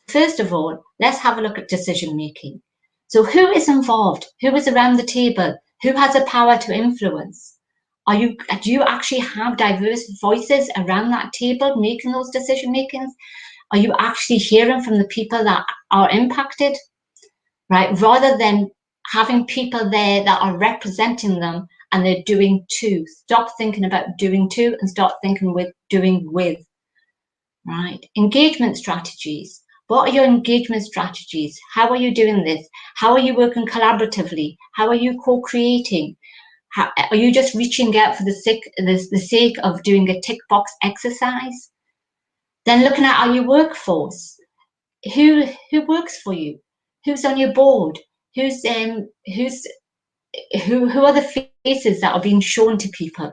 First of all, let's have a look at decision making. So who is involved? Who is around the table? Who has the power to influence? Do you actually have diverse voices around that table making those decision makings? Are you actually hearing from the people that are impacted? Right? Rather than having people there that are representing them and they're doing to. Stop thinking about doing to and start thinking with doing with. Right? Engagement strategies. What are your engagement strategies? How are you doing this? How are you working collaboratively? How are you co-creating? Are you just reaching out for the sake of doing a tick box exercise? Then looking at your workforce. Who works for you? Who's on your board? Who are the faces that are being shown to people?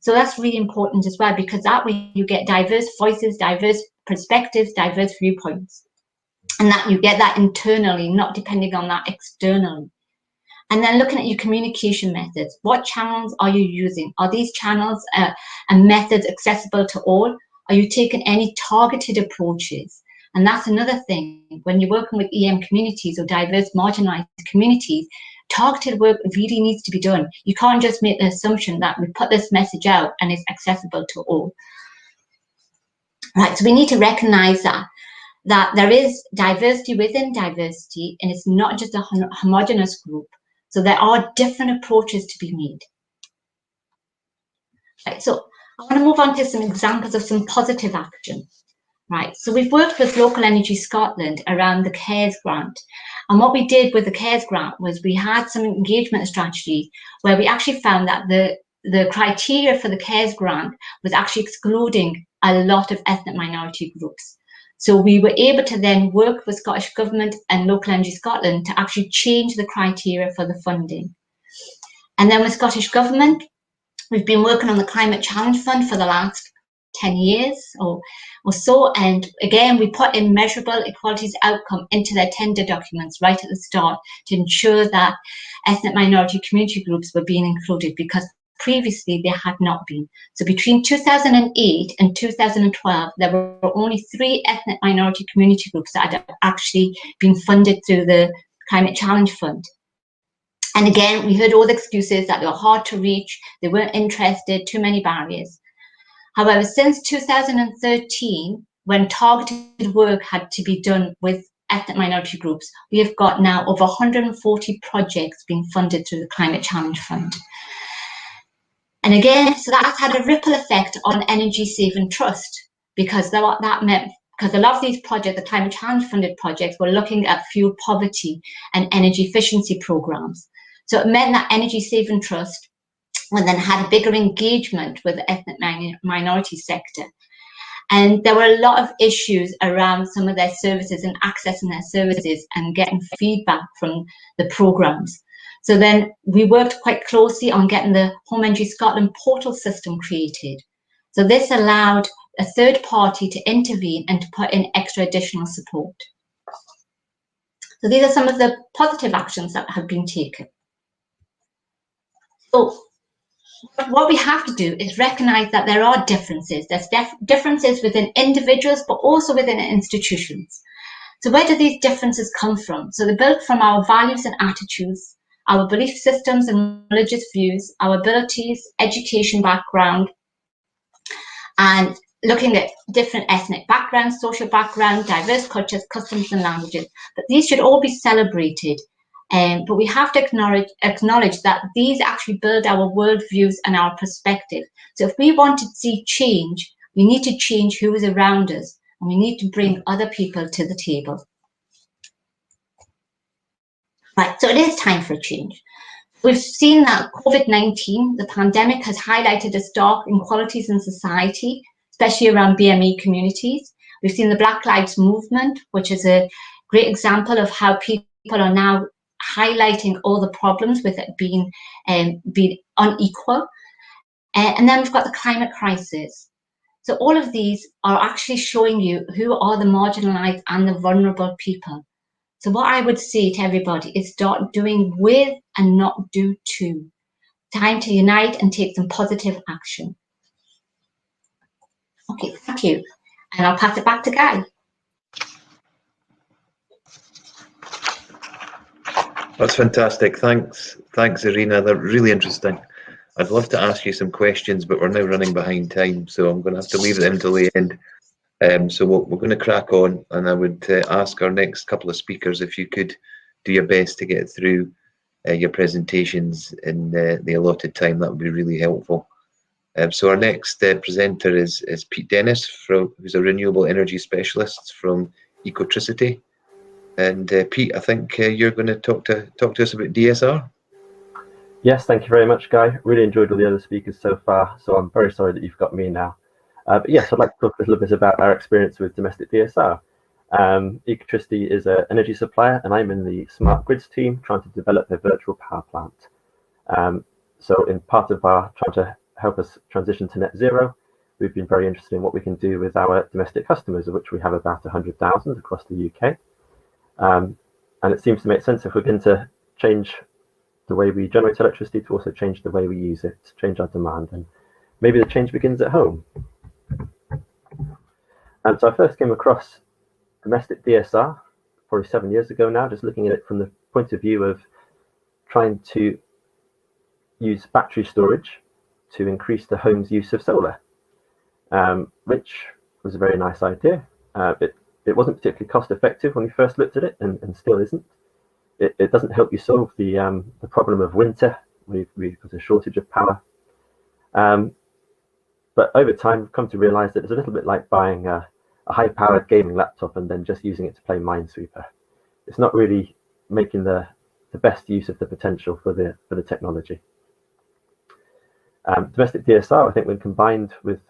So that's really important as well, because that way you get diverse voices, diverse perspectives, diverse viewpoints. And that you get that internally, not depending on that externally. And then looking at your communication methods. What channels are you using? Are these channels and methods accessible to all? Are you taking any targeted approaches? And that's another thing. When you're working with EM communities or diverse marginalized communities, targeted work really needs to be done. You can't just make the assumption that we put this message out and it's accessible to all. Right, so we need to recognize that there is diversity within diversity, and it's not just a homogeneous group. So there are different approaches to be made. Right, so I want to move on to some examples of some positive action. Right, so we've worked with Local Energy Scotland around the CARES grant. And what we did with the CARES grant was we had some engagement strategy where we actually found that the criteria for the CARES grant was actually excluding a lot of ethnic minority groups. So we were able to then work with Scottish Government and Local Energy Scotland to actually change the criteria for the funding. And then with Scottish Government, we've been working on the Climate Challenge Fund for the last 10 years or so. And again, we put in measurable equalities outcome into their tender documents right at the start to ensure that ethnic minority community groups were being included, because previously they had not been. So between 2008 and 2012, there were only 3 ethnic minority community groups that had actually been funded through the Climate Challenge Fund. And again, we heard all the excuses that they were hard to reach, they weren't interested, too many barriers. However, since 2013, when targeted work had to be done with ethnic minority groups, we have got now over 140 projects being funded through the Climate Challenge Fund. And again, so that's had a ripple effect on Energy Saving Trust, because what that meant, because a lot of these projects, the Climate Challenge funded projects, were looking at fuel poverty and energy efficiency programs. So it meant that Energy Saving Trust then had a bigger engagement with the ethnic minority sector. And there were a lot of issues around some of their services and accessing their services and getting feedback from the programs. So then we worked quite closely on getting the Home Energy Scotland portal system created. So this allowed a third party to intervene and to put in extra additional support. So these are some of the positive actions that have been taken. So what we have to do is recognise that there are differences. There's differences within individuals, but also within institutions. So where do these differences come from? So they're built from our values and attitudes, our belief systems and religious views, our abilities, education background, and looking at different ethnic backgrounds, social backgrounds, diverse cultures, customs and languages. But these should all be celebrated. But we have to acknowledge that these actually build our worldviews and our perspective. So if we want to see change, we need to change who is around us, and we need to bring other people to the table. Right, so it is time for change. We've seen that COVID-19, the pandemic, has highlighted the stark inequalities in society, especially around BME communities. We've seen the Black Lives Movement, which is a great example of how people are now highlighting all the problems with it being unequal. And then we've got the climate crisis. So all of these are actually showing you who are the marginalized and the vulnerable people. So what I would say to everybody is start doing with and not do to. Time to unite and take some positive action. Okay, thank you. And I'll pass it back to Guy. That's fantastic. Thanks, Irina. They're really interesting. I'd love to ask you some questions, but we're now running behind time, so I'm going to have to leave them until the end. So we're going to crack on, and I would ask our next couple of speakers if you could do your best to get through your presentations in the allotted time. That would be really helpful. So our next presenter is Pete Dennis, who's a renewable energy specialist from Ecotricity. And Pete, I think you're going to talk to us about DSR. Yes, thank you very much, Guy. Really enjoyed all the other speakers so far, so I'm very sorry that you've got me now. But yes, I'd like to talk a little bit about our experience with domestic DSR. Ecotricity is an energy supplier, and I'm in the smart grids team trying to develop a virtual power plant. So in part of our trying to help us transition to net zero, we've been very interested in what we can do with our domestic customers, of which we have about 100,000 across the UK. And it seems to make sense if we're going to change the way we generate electricity to also change the way we use it, change our demand, and maybe the change begins at home. And so I first came across domestic DSR probably 7 years ago now, just looking at it from the point of view of trying to use battery storage to increase the home's use of solar, which was a very nice idea. It wasn't particularly cost effective when we first looked at it, and still isn't. It doesn't help you solve the problem of winter. We've got a shortage of power. But over time, we've come to realize that it's a little bit like buying a high-powered gaming laptop and then just using it to play Minesweeper. It's not really making the best use of the potential for the technology. Domestic DSR, I think, when combined with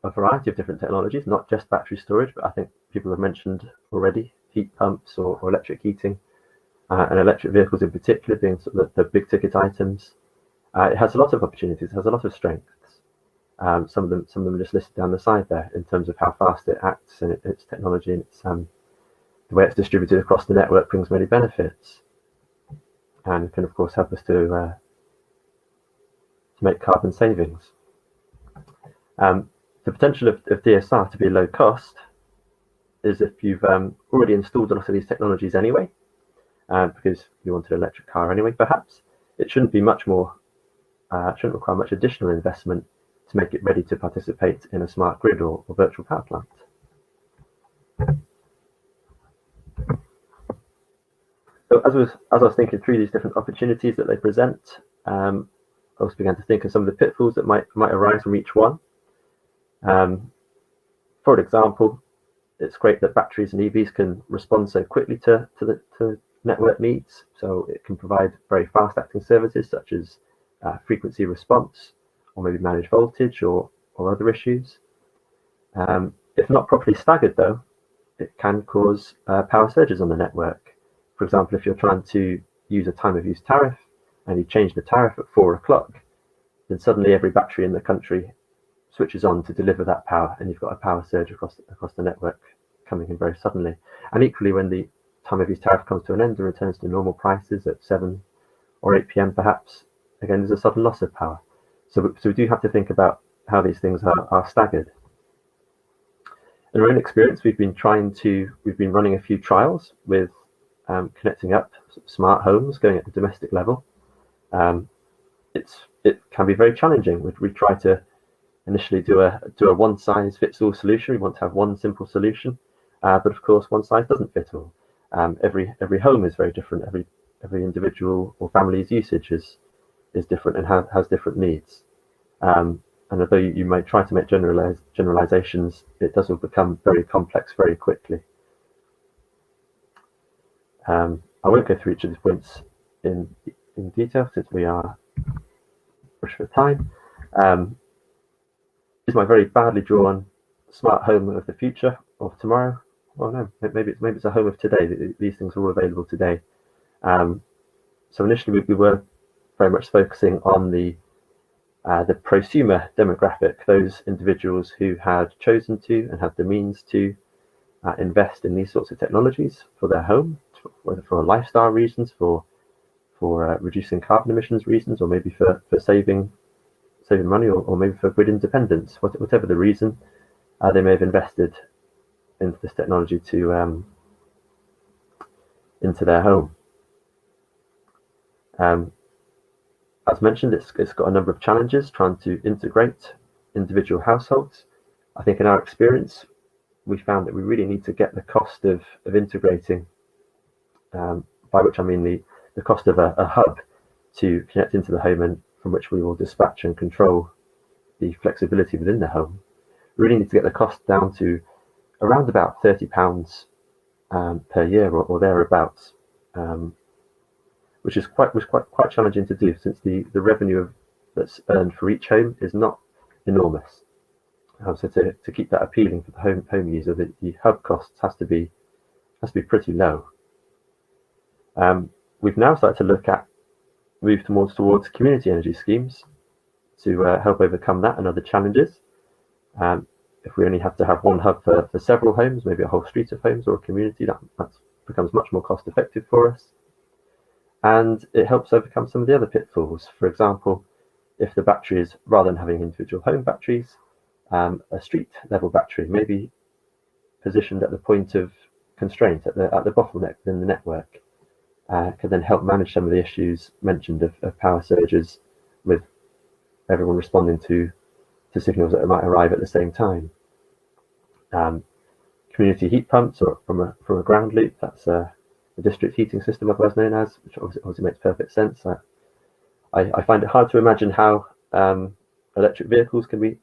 a variety of different technologies, not just battery storage, but I think people have mentioned already heat pumps or electric heating, and electric vehicles in particular being sort of the big ticket items. It has a lot of opportunities, it has a lot of strengths. Some of them are just listed down the side there in terms of how fast it acts and its technology, and its the way it's distributed across the network brings many benefits, and can of course help us to make carbon savings. The potential of DSR to be low cost is if you've already installed a lot of these technologies anyway, because you want an electric car anyway, perhaps. It shouldn't be much more, shouldn't require much additional investment to make it ready to participate in a smart grid or virtual power plant. So as I was thinking through these different opportunities that they present, I also began to think of some of the pitfalls that might arise from each one. For example, it's great that batteries and EVs can respond so quickly to network needs, so it can provide very fast acting services such as frequency response, or maybe managed voltage or other issues. If not properly staggered though, it can cause power surges on the network. For example, if you're trying to use a time of use tariff and you change the tariff at 4 o'clock, then suddenly every battery in the country switches on to deliver that power, and you've got a power surge across the network coming in very suddenly. And equally, when the time of use tariff comes to an end and returns to normal prices at 7 or 8 p.m. perhaps, again there's a sudden loss of power. So we do have to think about how these things are staggered. In our own experience, we've been running a few trials with connecting up smart homes going at the domestic level, it can be very challenging. We try to initially do a one-size-fits-all solution. We want to have one simple solution, but of course one size doesn't fit all. Every home is very different. Every individual or family's usage is different and has different needs. And although you might try to make generalizations, it does all become very complex very quickly. I won't go through each of these points in detail since we are pushed for time. Is my very badly drawn smart home of the future or tomorrow? Well, no, maybe it's a home of today. These things are all available today. So initially we were very much focusing on the prosumer demographic, those individuals who had chosen to and had the means to invest in these sorts of technologies for their home, whether for lifestyle reasons, for reducing carbon emissions reasons, or maybe for saving money, or maybe for grid independence. Whatever the reason, they may have invested into this technology to into their home. As mentioned, it's got a number of challenges trying to integrate individual households. I think in our experience, we found that we really need to get the cost of integrating, by which I mean the cost of a hub to connect into the home and from which we will dispatch and control the flexibility within the home. We really need to get the cost down to around about £30 per year or thereabouts, which is quite challenging to do, since the revenue that's earned for each home is not enormous. So to keep that appealing for the home user, the hub costs has to be pretty low. We've now started to move towards community energy schemes to help overcome that and other challenges. If we only have to have one hub for several homes, maybe a whole street of homes or a community, that becomes much more cost effective for us. And it helps overcome some of the other pitfalls. For example, if the batteries, rather than having individual home batteries, a street level battery may be positioned at the point of constraint, at the bottleneck within the network, can then help manage some of the issues mentioned of power surges, with everyone responding to signals that might arrive at the same time. Community heat pumps, or from a ground loop, that's a district heating system, otherwise known as, which obviously makes perfect sense. I find it hard to imagine how electric vehicles can be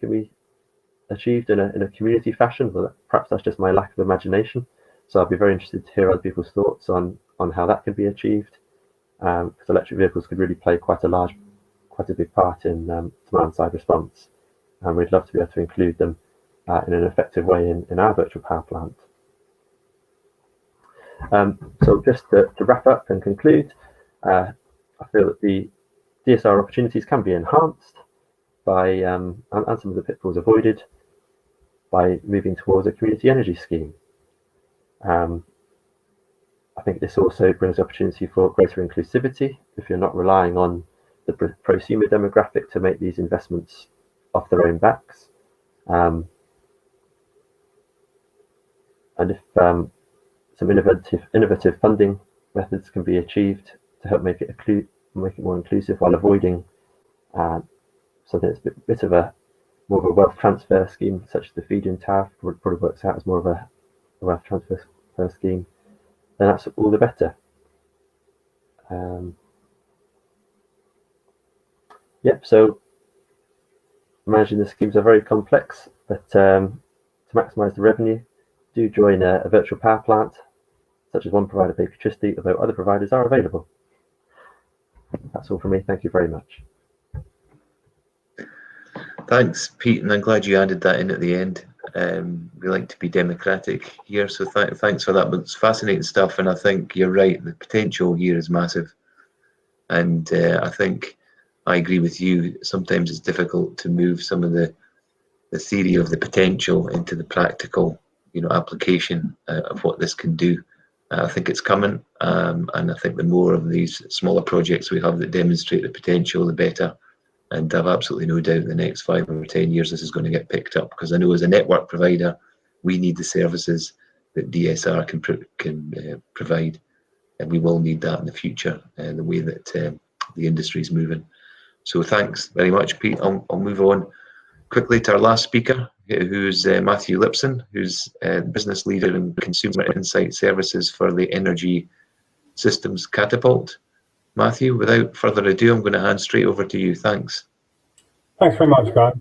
achieved in a community fashion, but perhaps that's just my lack of imagination. So I'd be very interested to hear other people's thoughts on how that can be achieved, because electric vehicles could really play quite a big part in demand side response, and we'd love to be able to include them in an effective way in our virtual power plant. So just to wrap up and conclude, I feel that the DSR opportunities can be enhanced by and some of the pitfalls avoided by moving towards a community energy scheme. I think this also brings opportunity for greater inclusivity if you're not relying on the prosumer demographic to make these investments off their own backs. And if some innovative funding methods can be achieved to help make it more inclusive, while avoiding something that's a bit of more of a wealth transfer scheme, such as the feed-in tariff, probably works out as more of a wealth transfer scheme, then that's all the better. So managing the schemes are very complex, but to maximise the revenue, do join a virtual power plant, such as one provider, Baker Tricity, although other providers are available. That's all from me. Thank you very much. Thanks, Pete, and I'm glad you added that in at the end. We like to be democratic here, so thanks for that. But it's fascinating stuff, and I think you're right. The potential here is massive, and I think I agree with you. Sometimes it's difficult to move some of the theory of the potential into the practical, application of what this can do. I think it's coming, and I think the more of these smaller projects we have that demonstrate the potential, the better. And I've absolutely no doubt in the next 5 or 10 years this is going to get picked up, because I know as a network provider, we need the services that DSR can provide. and we will need that in the future, the way that the industry is moving. So thanks very much, Pete. I'll move on quickly to our last speaker, who's Matthew Lipson, who's business leader in consumer insight services for the Energy Systems Catapult. Matthew, without further ado, I'm going to hand straight over to you. Thanks. Thanks very much, Guy,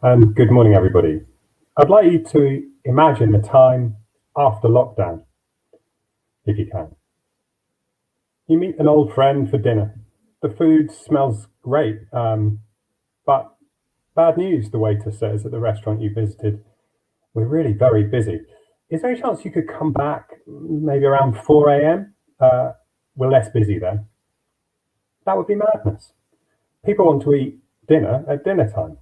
and good morning, everybody. I'd like you to imagine a time after lockdown, if you can. You meet an old friend for dinner. The food smells great, but bad news, the waiter says at the restaurant you visited. We're really very busy. Is there any chance you could come back maybe around 4 a.m.? We're less busy then. That would be madness. People want to eat dinner at dinner time.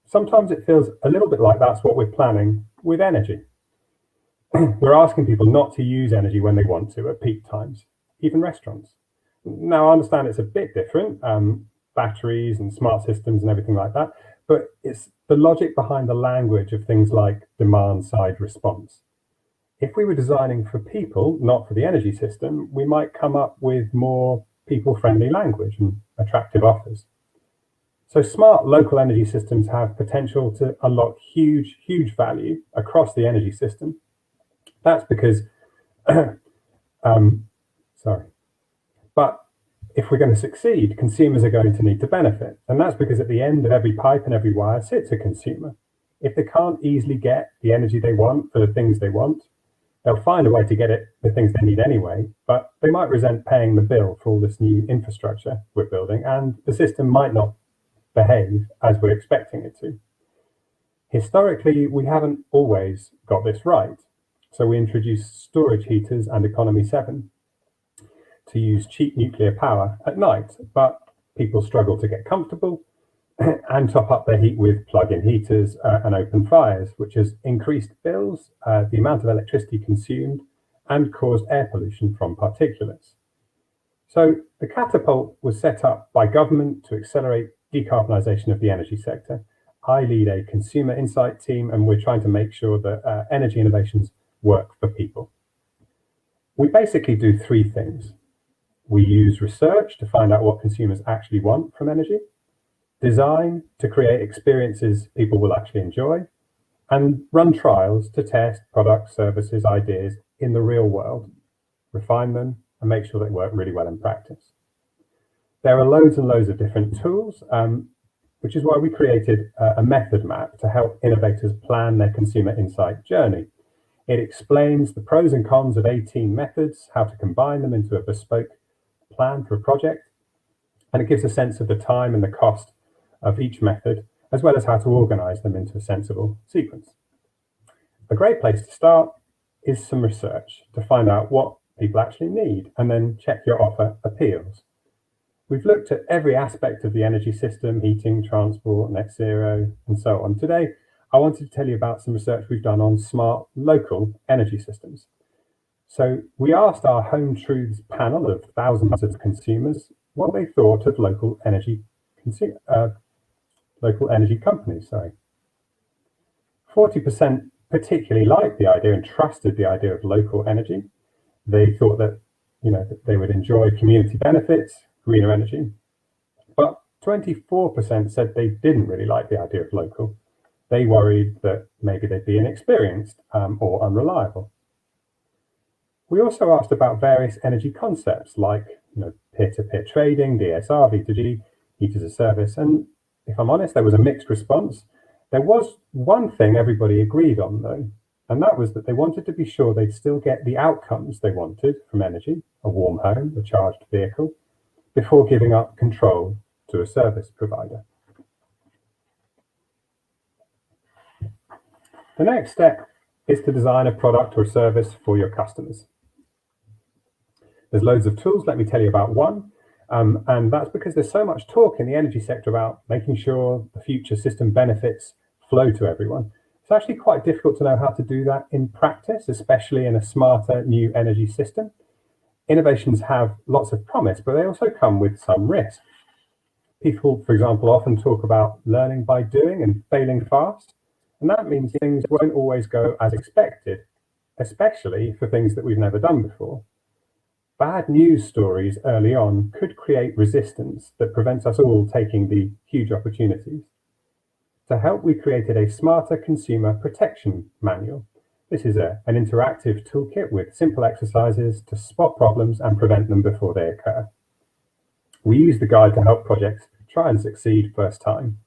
Sometimes it feels a little bit like that's what we're planning with energy. We're asking people not to use energy when they want to at peak times, even restaurants. Now, I understand it's a bit different, batteries and smart systems and everything like that, but it's the logic behind the language of things like demand-side response. If we were designing for people, not for the energy system, we might come up with more people-friendly language and attractive offers. So smart local energy systems have potential to unlock huge, huge value across the energy system. That's because, but if we're going to succeed, consumers are going to need to benefit. And that's because at the end of every pipe and every wire sits a consumer. If they can't easily get the energy they want for the things they want, they'll find a way to get it, the things they need anyway, but they might resent paying the bill for all this new infrastructure we're building, and the system might not behave as we're expecting it to. Historically, we haven't always got this right. So we introduced storage heaters and Economy 7 to use cheap nuclear power at night, but people struggle to get comfortable and top up their heat with plug-in heaters and open fires, which has increased bills, the amount of electricity consumed, and caused air pollution from particulates. So the Catapult was set up by government to accelerate decarbonisation of the energy sector. I lead a consumer insight team, and we're trying to make sure that energy innovations work for people. We basically do three things. We use research to find out what consumers actually want from energy, design to create experiences people will actually enjoy, and run trials to test products, services, ideas in the real world, refine them, and make sure they work really well in practice. There are loads and loads of different tools, which is why we created a method map to help innovators plan their consumer insight journey. It explains the pros and cons of 18 methods, how to combine them into a bespoke plan for a project, and it gives a sense of the time and the cost of each method, as well as how to organize them into a sensible sequence. A great place to start is some research to find out what people actually need, and then check your offer appeals. We've looked at every aspect of the energy system, heating, transport, net zero, and so on. Today, I wanted to tell you about some research we've done on smart local energy systems. So we asked our Home Truths panel of thousands of consumers what they thought of local energy companies. 40% particularly liked the idea and trusted the idea of local energy. They thought that, that they would enjoy community benefits, greener energy. But 24% said they didn't really like the idea of local. They worried that maybe they'd be inexperienced or unreliable. We also asked about various energy concepts like peer-to-peer trading, DSR, V2G, heat as a service, and if I'm honest, there was a mixed response. There was one thing everybody agreed on though, and that was that they wanted to be sure they'd still get the outcomes they wanted from energy, a warm home, a charged vehicle, before giving up control to a service provider. The next step is to design a product or service for your customers. There's loads of tools. Let me tell you about one. And that's because there's so much talk in the energy sector about making sure the future system benefits flow to everyone. It's actually quite difficult to know how to do that in practice, especially in a smarter new energy system. Innovations have lots of promise, but they also come with some risk. People, for example, often talk about learning by doing and failing fast. And that means things won't always go as expected, especially for things that we've never done before. bad news stories early on could create resistance that prevents us all taking the huge opportunities. To help, we created a smarter consumer protection manual. This is an interactive toolkit with simple exercises to spot problems and prevent them before they occur. We use the guide to help projects try and succeed first time.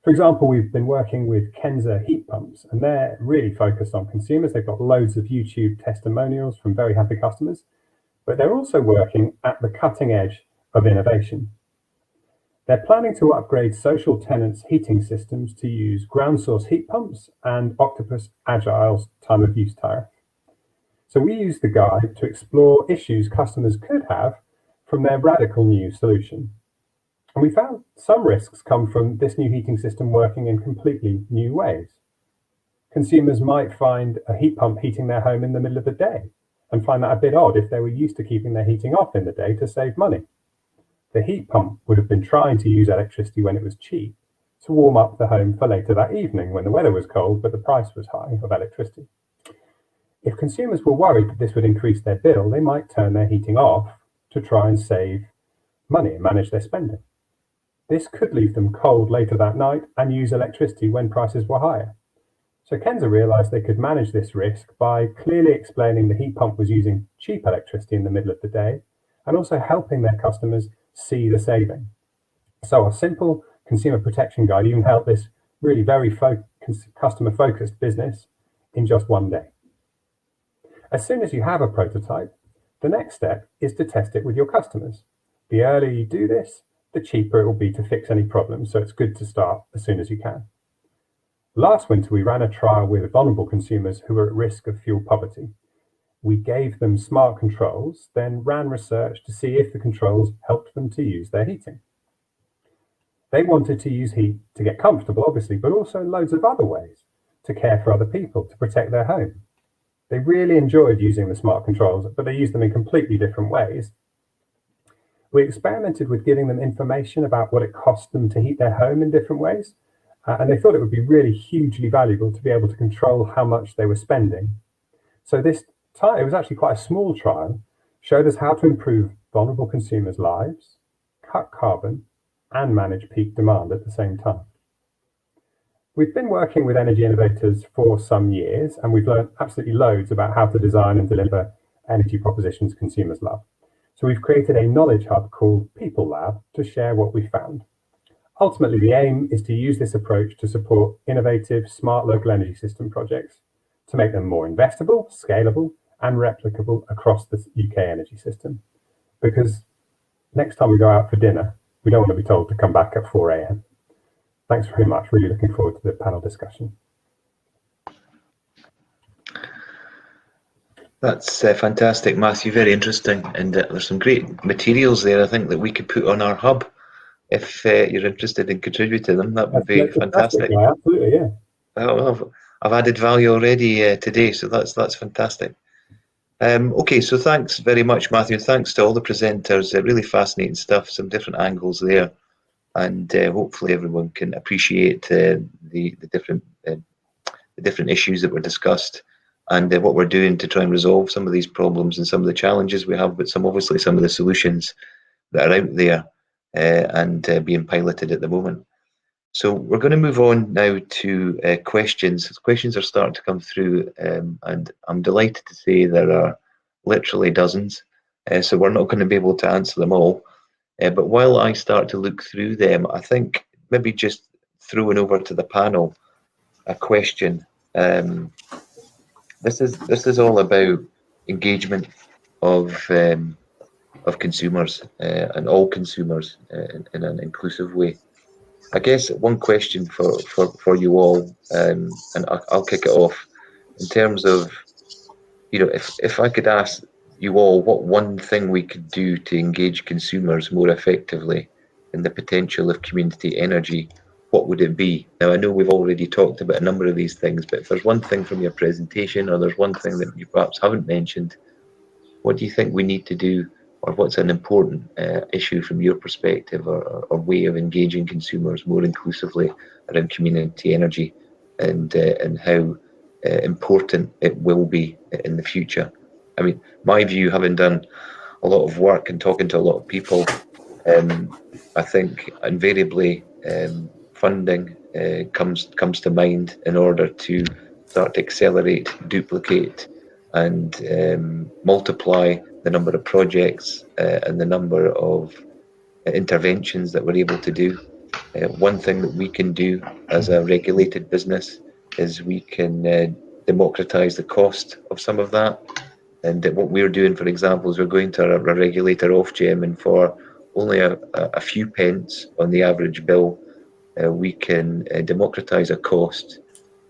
For example, we've been working with Kenza heat pumps, and they're really focused on consumers. They've got loads of YouTube testimonials from very happy customers, but they're also working at the cutting edge of innovation. They're planning to upgrade social tenants' heating systems to use ground source heat pumps and Octopus Agile's time of use tariff. So we use the guide to explore issues customers could have from their radical new solution. And we found some risks come from this new heating system working in completely new ways. Consumers might find a heat pump heating their home in the middle of the day and find that a bit odd if they were used to keeping their heating off in the day to save money. The heat pump would have been trying to use electricity when it was cheap to warm up the home for later that evening when the weather was cold but the price was high of electricity. If consumers were worried that this would increase their bill, they might turn their heating off to try and save money and manage their spending. This could leave them cold later that night and use electricity when prices were higher. So Kenza realized they could manage this risk by clearly explaining the heat pump was using cheap electricity in the middle of the day and also helping their customers see the saving. So a simple consumer protection guide even helped this really very customer-focused business in just one day. As soon as you have a prototype, the next step is to test it with your customers. The earlier you do this, the cheaper it will be to fix any problems, so it's good to start as soon as you can. Last winter, we ran a trial with vulnerable consumers who were at risk of fuel poverty. We gave them smart controls, then ran research to see if the controls helped them to use their heating. They wanted to use heat to get comfortable, obviously, but also loads of other ways to care for other people, to protect their home. They really enjoyed using the smart controls, but they used them in completely different ways. We experimented with giving them information about what it cost them to heat their home in different ways, and they thought it would be really hugely valuable to be able to control how much they were spending. So this time, it was actually quite a small trial, showed us how to improve vulnerable consumers' lives, cut carbon, and manage peak demand at the same time. We've been working with energy innovators for some years, and we've learned absolutely loads about how to design and deliver energy propositions consumers love. So we've created a knowledge hub called People Lab to share what we found. Ultimately, the aim is to use this approach to support innovative, smart local energy system projects to make them more investable, scalable, and replicable across the UK energy system. Because next time we go out for dinner, we don't want to be told to come back at 4 a.m. Thanks very much. Really looking forward to the panel discussion. That's fantastic, Matthew. Very interesting, and there's some great materials there, I think, that we could put on our hub. If you're interested in contributing them, that would be fantastic. Yeah, absolutely, yeah. I've added value already today, so that's fantastic. Okay, so thanks very much, Matthew. Thanks to all the presenters. Really fascinating stuff, some different angles there, and hopefully everyone can appreciate the different issues that were discussed and what we're doing to try and resolve some of these problems and some of the challenges we have, but obviously some of the solutions that are out there and being piloted at the moment. So we're going to move on now to questions. Questions are starting to come through, and I'm delighted to say there are literally dozens. So we're not going to be able to answer them all. But while I start to look through them, I think maybe just throwing over to the panel a question. This is all about engagement of consumers and all consumers in an inclusive way. I guess one question for you all, and I'll kick it off, in terms of, if I could ask you all what one thing we could do to engage consumers more effectively in the potential of community energy, what would it be? Now, I know we've already talked about a number of these things, but if there's one thing from your presentation, or there's one thing that you perhaps haven't mentioned, what do you think we need to do, or what's an important issue from your perspective, or way of engaging consumers more inclusively around community energy, and how important it will be in the future? I mean, my view, having done a lot of work and talking to a lot of people, I think invariably funding comes to mind in order to start to accelerate, duplicate, and multiply the number of projects and the number of interventions that we're able to do. One thing that we can do as a regulated business is we can democratize the cost of some of that. And what we're doing, for example, is we're going to a regulator Ofgem, and for only a few pence on the average bill, we can democratise a cost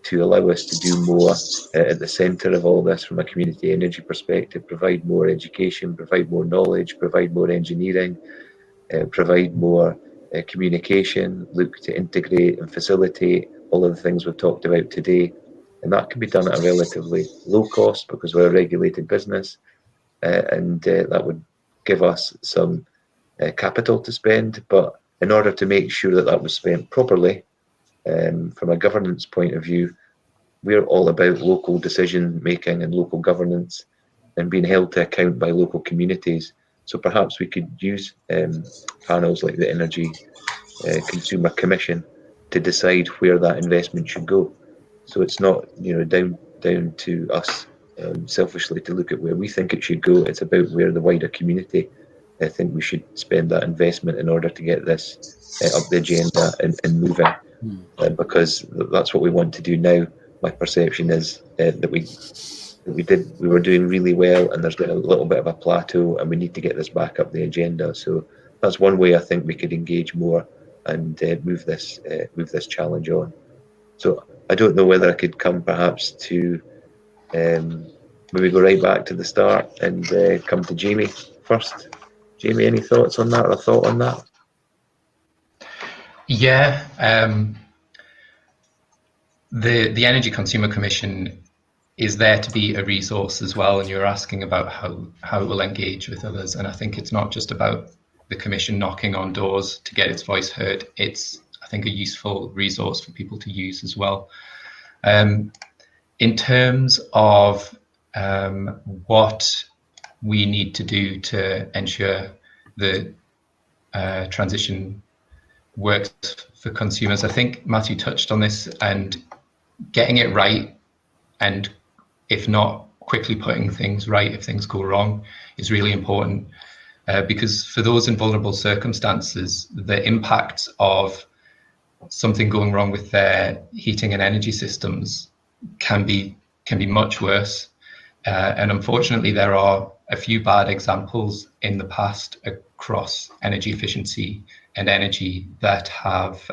to allow us to do more at the centre of all this from a community energy perspective, provide more education, provide more knowledge, provide more engineering, provide more communication, look to integrate and facilitate all of the things we've talked about today. And that can be done at a relatively low cost because we're a regulated business, and that would give us some capital to spend. But in order to make sure that that was spent properly, from a governance point of view, we're all about local decision making and local governance and being held to account by local communities. So perhaps we could use panels like the Energy Consumer Commission to decide where that investment should go. So it's not, down to us selfishly to look at where we think it should go. It's about where the wider community think we should spend that investment in order to get this up the agenda and moving. Because that's what we want to do now. My perception is that we were doing really well, and there's been a little bit of a plateau, and we need to get this back up the agenda. So that's one way I think we could engage more and move this challenge on. So I don't know whether I could come perhaps to maybe go right back to the start and come to Jamie first. Jamie, any thoughts on that or a thought on that? Yeah, the Energy Consumer Commission is there to be a resource as well, and you're asking about how it will engage with others. And I think it's not just about the Commission knocking on doors to get its voice heard. It's, I think, a useful resource for people to use as well. In terms of what we need to do to ensure the transition works for consumers, I think Matthew touched on this, and getting it right, and if not, quickly putting things right if things go wrong is really important, because for those in vulnerable circumstances, the impacts of something going wrong with their heating and energy systems can be much worse. And unfortunately, there are a few bad examples in the past across energy efficiency and energy that have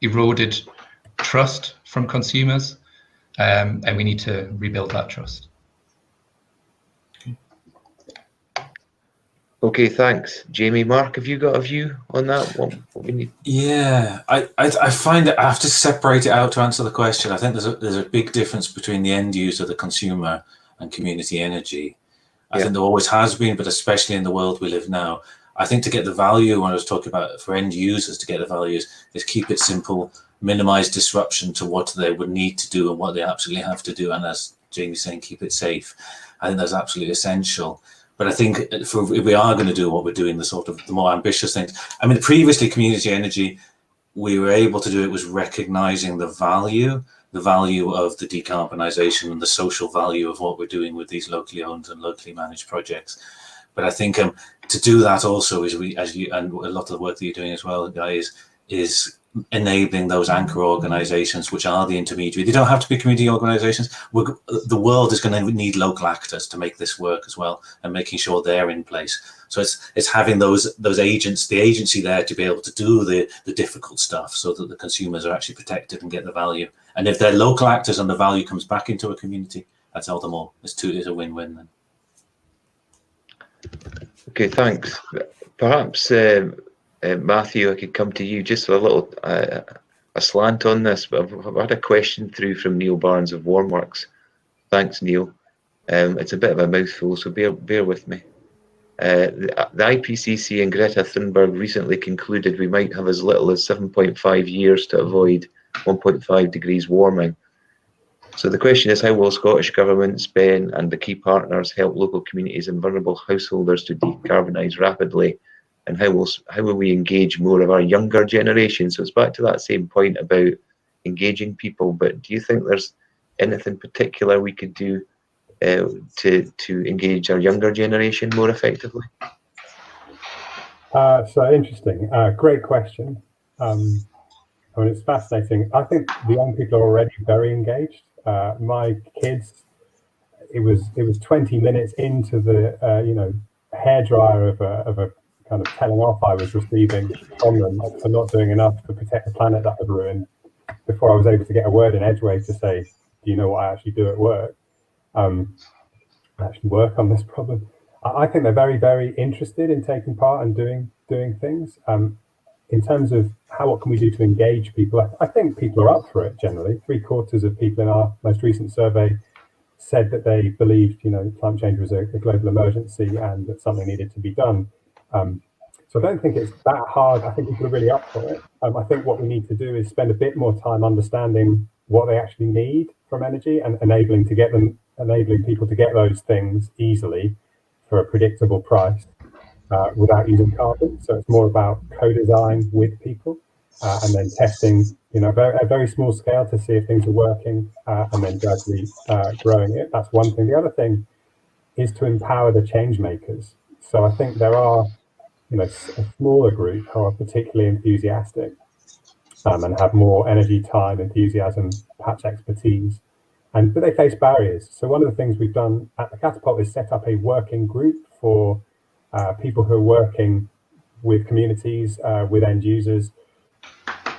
eroded trust from consumers, and we need to rebuild that trust. Okay, thanks, Jamie. Mark, have you got a view on that? What we need? Yeah, I find that I have to separate it out to answer the question. I think there's a big difference between the end user, the consumer, and community energy. I think there always has been, but especially in the world we live now. I think to get the value, when I was talking about for end users to get the values, is keep it simple, minimize disruption to what they would need to do and what they absolutely have to do. And as Jamie's saying, keep it safe. I think that's absolutely essential. But I think if we are going to do what we're doing, the more ambitious things. I mean, previously community energy, we were able to do it was recognizing the value of the decarbonisation and the social value of what we're doing with these locally owned and locally managed projects. But I think to do that also is and a lot of the work that you're doing as well, guys, is enabling those anchor organizations, which are the intermediary. They don't have to be community organizations. The world is going to need local actors to make this work as well, and making sure they're in place. So it's having those agents, the agency there to be able to do the difficult stuff, so that the consumers are actually protected and get the value. And if they're local actors and the value comes back into a community, that's all the more. It's a win-win then. Okay, thanks. Perhaps Matthew, I could come to you just for a little a slant on this. But I've had a question through from Neil Barnes of Warmworks. Thanks, Neil. It's a bit of a mouthful, so bear with me. The IPCC and Greta Thunberg recently concluded we might have as little as 7.5 years to avoid 1.5 degrees warming. So the question is, how will Scottish Government, SPEN and the key partners help local communities and vulnerable householders to decarbonise rapidly? And how will we engage more of our younger generation? So it's back to that same point about engaging people, but do you think there's anything particular we could do to engage our younger generation more effectively? So interesting. Great question. I mean, it's fascinating. I think the young people are already very engaged. My kids, it was 20 minutes into the hairdryer of a kind of telling off I was receiving from them for not doing enough to protect the planet that I've ruined, before I was able to get a word in edgeway to say, do you know what I actually do at work? I actually work on this problem. I think they're very, very interested in taking part and doing things. In terms of what can we do to engage people, I think people are up for it generally. 3/4 of people in our most recent survey said that they believed, climate change was a global emergency and that something needed to be done. So I don't think it's that hard. I think people are really up for it. I think what we need to do is spend a bit more time understanding what they actually need from energy and enabling people to get those things easily for a predictable price without using carbon. So it's more about co-design with people and then testing, a very small scale to see if things are working and then gradually growing it. That's one thing. The other thing is to empower the change makers. So I think there are a smaller group who are particularly enthusiastic and have more energy, time, enthusiasm, perhaps expertise, but they face barriers. So one of the things we've done at the Catapult is set up a working group for people who are working with communities, with end users,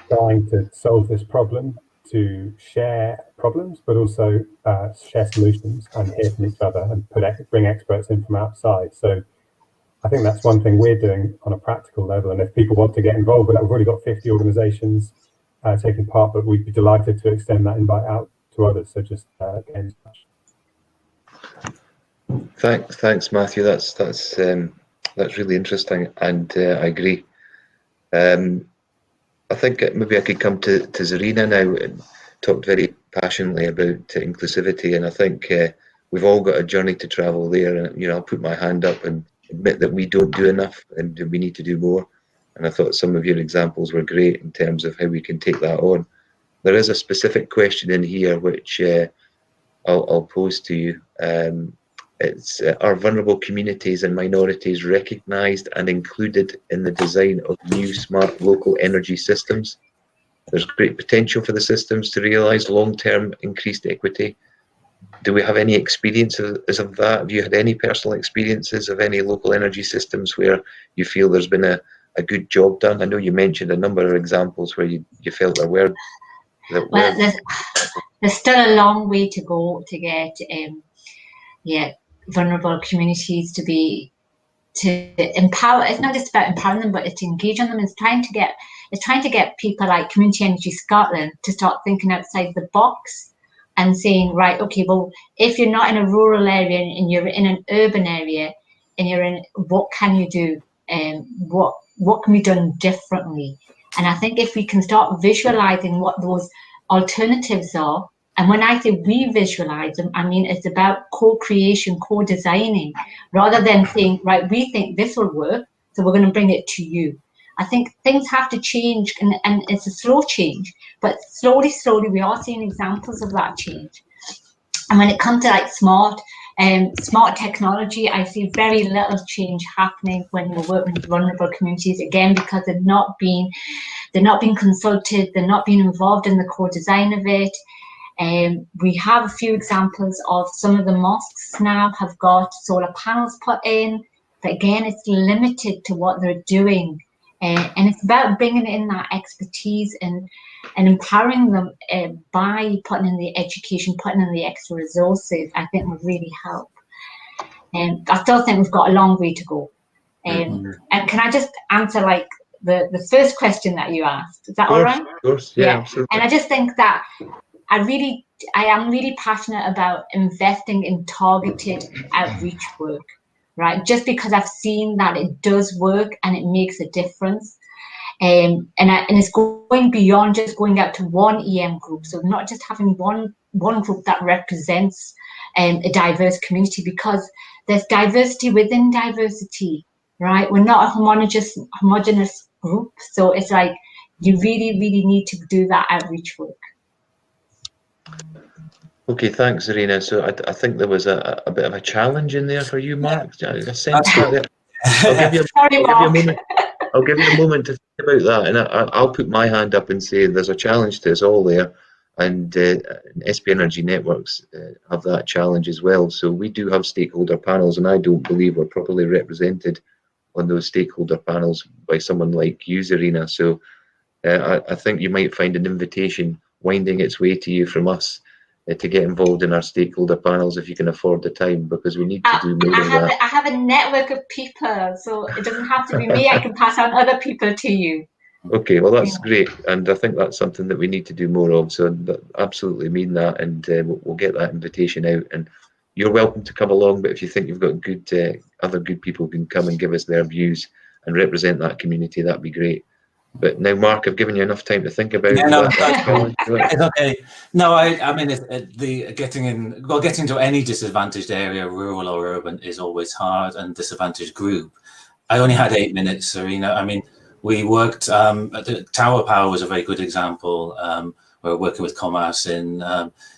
trying to solve this problem, to share problems, but also share solutions and hear from each other and bring experts in from outside. So I think that's one thing we're doing on a practical level. And if people want to get involved with that, we've already got 50 organisations taking part, but we'd be delighted to extend that invite out to others. So just get in touch. Thanks, Matthew. That's really interesting, and I agree. I think maybe I could come to Zarina now and talked very passionately about inclusivity, and I think we've all got a journey to travel there. And I'll put my hand up and admit that we don't do enough, and we need to do more. And I thought some of your examples were great in terms of how we can take that on. There is a specific question in here which I'll pose to you. It's are vulnerable communities and minorities recognised and included in the design of new smart local energy systems? There's great potential for the systems to realise long-term increased equity. Do we have any experiences of that? Have you had any personal experiences of any local energy systems where you feel there's been a good job done? I know you mentioned a number of examples where you felt there were. Well, there's still a long way to go to get vulnerable communities to empower. It's not just about empowering them, but it's to engage on them. It's trying to get people like Community Energy Scotland to start thinking outside the box and saying, right, okay, well, if you're not in a rural area and you're in an urban area and what can you do? What can be done differently? And I think if we can start visualizing what those alternatives are, and when I say we visualize them, I mean it's about co-creation, co-designing, rather than saying, right, we think this will work, so we're going to bring it to you. I think things have to change, and it's a slow change, but slowly we are seeing examples of that change. And when it comes to like smart technology, I see very little change happening when we're working with vulnerable communities, again, because they're not being consulted, they're not being involved in the co-design of it. We have a few examples of some of the mosques now have got solar panels put in, but again, it's limited to what they're doing. And it's about bringing in that expertise and empowering them by putting in the education, putting in the extra resources, I think would really help. I still think we've got a long way to go. And can I just answer like the first question that you asked? Is that all right? Of course, yeah, absolutely. And I just think that I am really passionate about investing in targeted outreach work, right? Just because I've seen that it does work and it makes a difference. And it's going beyond just going out to one EM group. So not just having one one group that represents a diverse community, because there's diversity within diversity, right? We're not a homogeneous group, so it's like you really need to do that outreach work. Okay, thanks, Irina. So I think there was a bit of a challenge in there for you, Mark. I sense that there. I'll give you a moment. I'll give you a moment to think about that, and I'll put my hand up and say there's a challenge to us all there, and SP Energy Networks have that challenge as well. So we do have stakeholder panels, and I don't believe we're properly represented on those stakeholder panels by someone like you, Irina. So I think you might find an invitation winding its way to you from us to get involved in our stakeholder panels if you can afford the time, because we need to do more of that. I have a network of people, so it doesn't have to be me. I can pass on other people to you. Okay, well, that's great, and I think that's something that we need to do more of, so absolutely mean that, and we'll get that invitation out, and you're welcome to come along, but if you think you've got good other good people who can come and give us their views and represent that community, that'd be great. But now, Mark, I've given you enough time to think about that. It's okay. No, I mean, getting to any disadvantaged area, rural or urban, is always hard, and disadvantaged group. I only had 8 minutes, Serena. I mean, we worked, Tower Power was a very good example. We're working with Commerce in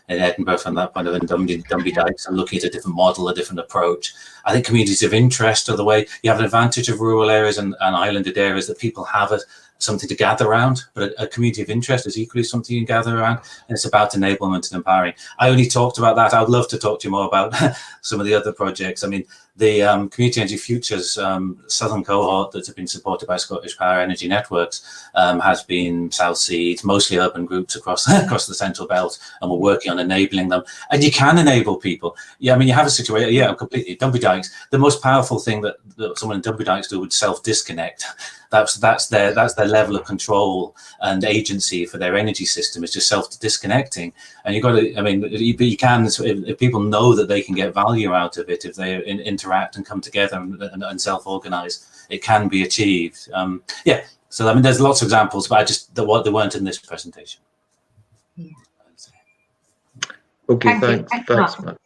Edinburgh from that point of view, Dumby Dykes, and looking at a different model, a different approach. I think communities of interest are the way. You have an advantage of rural areas and islanded areas that people have something to gather around, but a community of interest is equally something you can gather around, and it's about enablement and empowering. I only talked about that. I'd love to talk to you more about some of the other projects. I mean, the Community Energy Futures Southern cohort that's been supported by Scottish Power Energy Networks has been South Sea. It's mostly urban groups across the Central Belt, and we're working on enabling them. And you can enable people. Yeah, I mean, you have a situation. Yeah, completely. Dumby Dykes. The most powerful thing that someone in Dumby Dykes do would self-disconnect. That's their level of control and agency for their energy system, is just self-disconnecting. And you've got to, I mean, you can, if people know that they can get value out of it, if they interact and come together and self-organize, it can be achieved. Yeah, so I mean, there's lots of examples, but they weren't in this presentation. Yeah. Okay, thanks, Mark.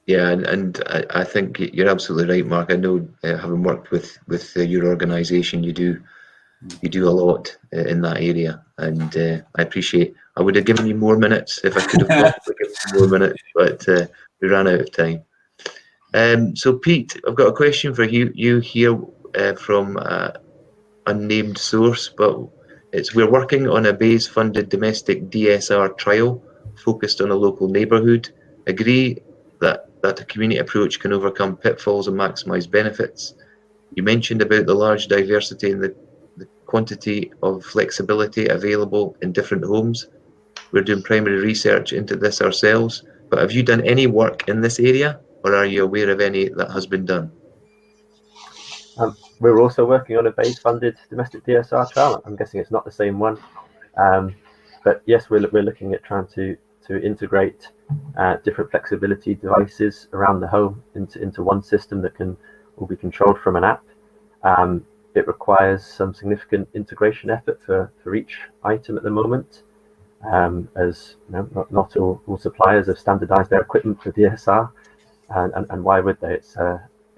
Yeah, and I think you're absolutely right, Mark. I know, having worked with your organisation, you do a lot in that area, and I appreciate. I would have given you more minutes if I could have possibly given you more minutes, but we ran out of time. So, Pete, I've got a question for you here from unnamed source, but we're working on a BEIS-funded domestic DSR trial focused on a local neighbourhood. Agree that a community approach can overcome pitfalls and maximise benefits. You mentioned about the large diversity and the quantity of flexibility available in different homes. We're doing primary research into this ourselves, but have you done any work in this area, or are you aware of any that has been done? We're also working on a BEIS-funded domestic DSR trial. I'm guessing it's not the same one, but yes, we're looking at trying to integrate different flexibility devices around the home into one system that will be controlled from an app. It requires some significant integration effort for each item at the moment, as you know, not all suppliers have standardized their equipment for DSR, and why would they?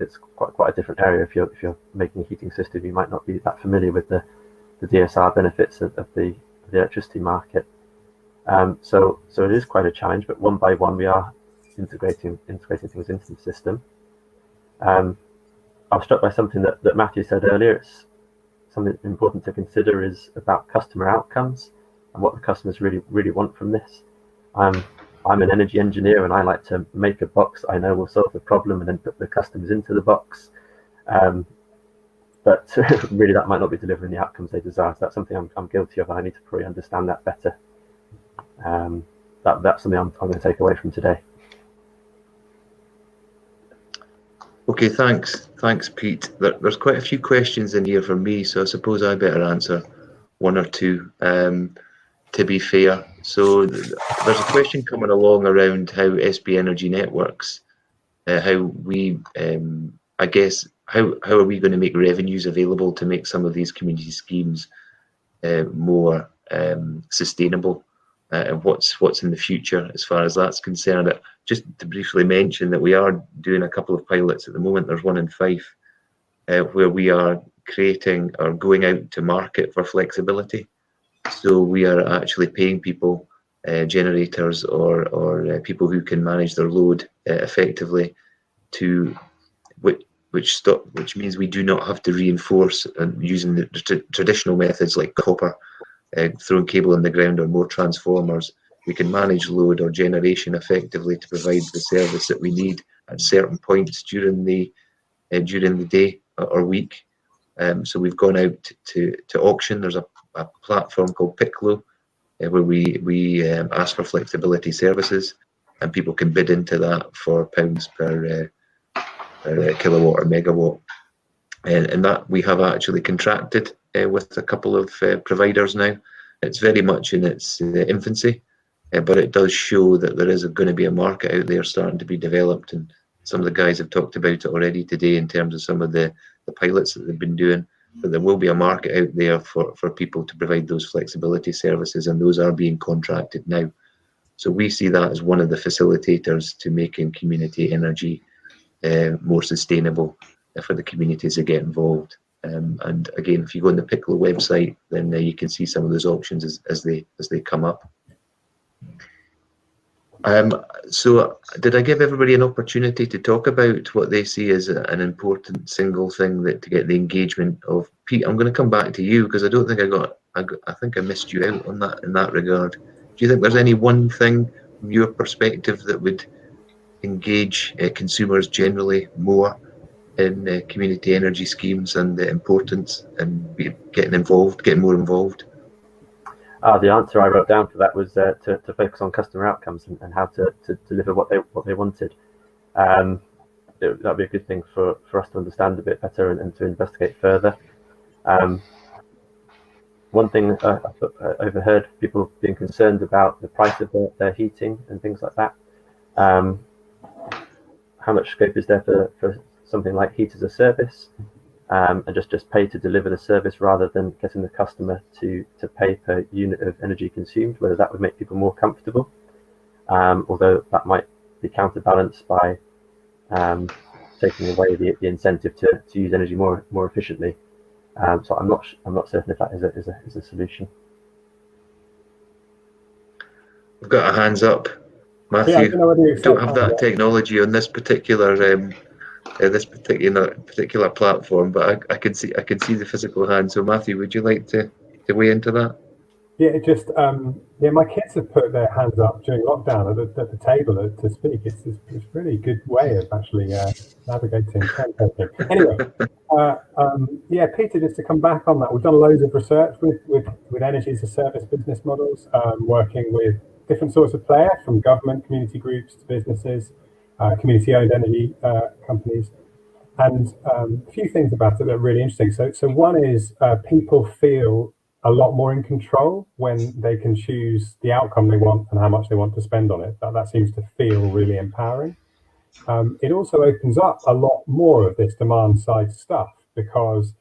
It's quite a different area. If you're making a heating system, you might not be that familiar with the DSR benefits of the electricity market. So it is quite a challenge, but one by one we are integrating things into the system. I was struck by something that Matthew said earlier. It's something important to consider is about customer outcomes and what the customers really want from this. I'm an energy engineer, and I like to make a box I know will solve the problem and then put the customers into the box. But really that might not be delivering the outcomes they desire. So that's something I'm guilty of, and I need to probably understand that better. That's something I'm going to take away from today. Okay, thanks, Pete. There's quite a few questions in here for me, so I suppose I better answer one or two, to be fair. So there's a question coming along around how SP Energy Networks, how we, I guess, how are we going to make revenues available to make some of these community schemes more sustainable and what's in the future as far as that's concerned. Just to briefly mention that we are doing a couple of pilots at the moment. There's one in Fife where we are creating or going out to market for flexibility. So we are actually paying people, generators or people who can manage their load effectively, to which means we do not have to reinforce using the traditional methods like copper, throwing cable in the ground, or more transformers. We can manage load or generation effectively to provide the service that we need at certain points during the day or week. So we've gone out to auction. There's a platform called Picklo where we ask for flexibility services, and people can bid into that for pounds per kilowatt or megawatt, and that we have actually contracted with a couple of providers now. It's very much in its infancy, but it does show that there is going to be a market out there starting to be developed, and some of the guys have talked about it already today in terms of some of the pilots that they've been doing. But there will be a market out there for people to provide those flexibility services, and those are being contracted now. So we see that as one of the facilitators to making community energy more sustainable for the communities that get involved. And again, if you go on the Picklo website, then you can see some of those options as they come up. So did I give everybody an opportunity to talk about what they see as an important single thing that to get the engagement of Pete? I'm going to come back to you because I don't think I think I missed you out on that in that regard. Do you think there's any one thing from your perspective that would engage consumers generally more in community energy schemes and the importance and getting more involved? The answer I wrote down for that was to focus on customer outcomes and how to deliver what they wanted. That'd be a good thing for us to understand a bit better and to investigate further. One thing I overheard people being concerned about the price of their heating and things like that. How much scope is there for something like heat as a service, and just pay to deliver the service rather than getting the customer to pay per unit of energy consumed, whether that would make people more comfortable, although that might be counterbalanced by taking away the incentive to use energy more efficiently. So I'm not certain if that is a solution. We've got our hands up. Matthew, Yeah, I don't know whether you don't have that technology on this particular platform, but I can see the physical hand. So Matthew, would you like to weigh into that? Yeah, it just my kids have put their hands up during lockdown at the table to speak. It's a really good way of actually navigating trend taking. Anyway, Peter, just to come back on that, we've done loads of research with energy as a service business models, working with different sorts of players, from government, community groups to businesses, community-owned energy companies. And a few things about it that are really interesting. So one is people feel a lot more in control when they can choose the outcome they want and how much they want to spend on it. That seems to feel really empowering. It also opens up a lot more of this demand side stuff because,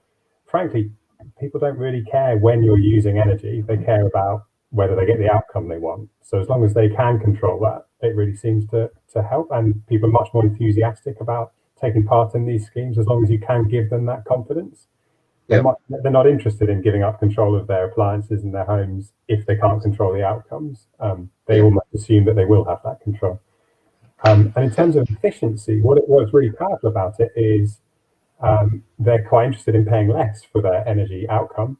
frankly, people don't really care when you're using energy. They care about whether they get the outcome they want. So as long as they can control that, it really seems to help. And people are much more enthusiastic about taking part in these schemes as long as you can give them that confidence. They're not interested in giving up control of their appliances and their homes if they can't control the outcomes. They almost assume that they will have that control. And in terms of efficiency, what's really powerful about it is they're quite interested in paying less for their energy outcome,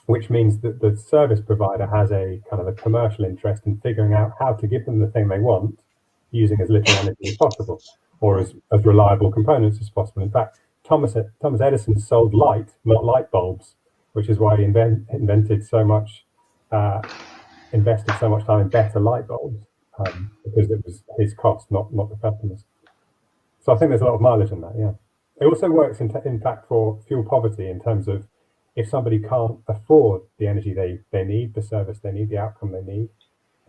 which means that the service provider has a kind of a commercial interest in figuring out how to give them the thing they want using as little energy as possible, or as reliable components as possible. In fact, Thomas Edison sold light, not light bulbs, which is why he invested so much time in better light bulbs, because it was his cost, not the customers. So I think there's a lot of mileage in that. Yeah, it also works in fact for fuel poverty in terms of if somebody can't afford the energy they need, the service they need, the outcome they need,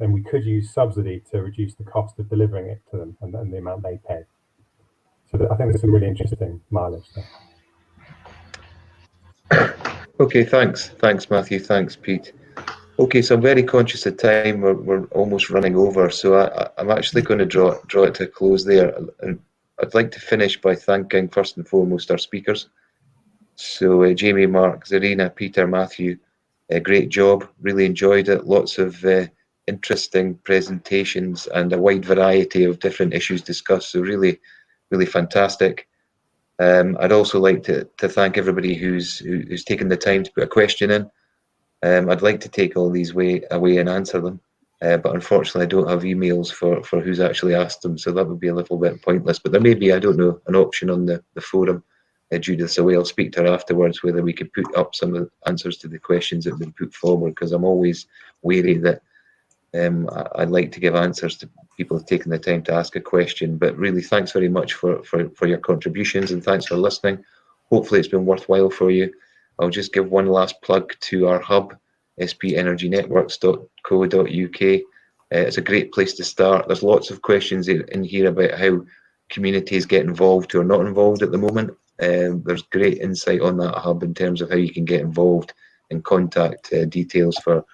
then we could use subsidy to reduce the cost of delivering it to them and the amount they pay. So I think there's some really interesting mileage there. Okay, thanks Matthew, thanks Pete. Okay, so I'm very conscious of time. We're almost running over, so I'm actually going to draw it to a close there. And I'd like to finish by thanking first and foremost our speakers. So Jamie, Mark, Zarina, Peter, Matthew, great job. Really enjoyed it. Lots of interesting presentations and a wide variety of different issues discussed. So really, really fantastic. I'd also like to thank everybody who's taken the time to put a question in. I'd like to take all these away and answer them, but unfortunately I don't have emails for who's actually asked them, so that would be a little bit pointless. But there may be, I don't know, an option on the forum. Judith's away. I'll speak to her afterwards whether we could put up some of the answers to the questions that have been put forward, because I'm always wary that I'd like to give answers to people who've taken the time to ask a question. But really, thanks very much for your contributions, and thanks for listening. Hopefully it's been worthwhile for you. I'll just give one last plug to our hub, spenergynetworks.co.uk. It's a great place to start. There's lots of questions in here about how communities get involved who are not involved at the moment. There's great insight on that hub in terms of how you can get involved and contact details for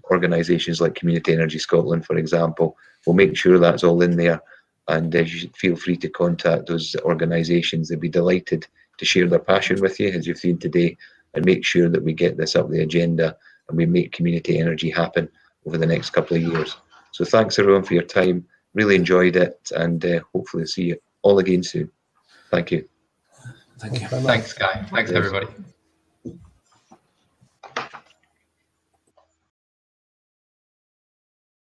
organisations like Community Energy Scotland, for example. We'll make sure that's all in there, and you should feel free to contact those organisations. They'd be delighted to share their passion with you, as you've seen today, and make sure that we get this up the agenda and we make community energy happen over the next couple of years. So thanks everyone for your time. Really enjoyed it, and hopefully see you all again soon. Thank you. Thank you. Thanks, Guy. Thanks, everybody.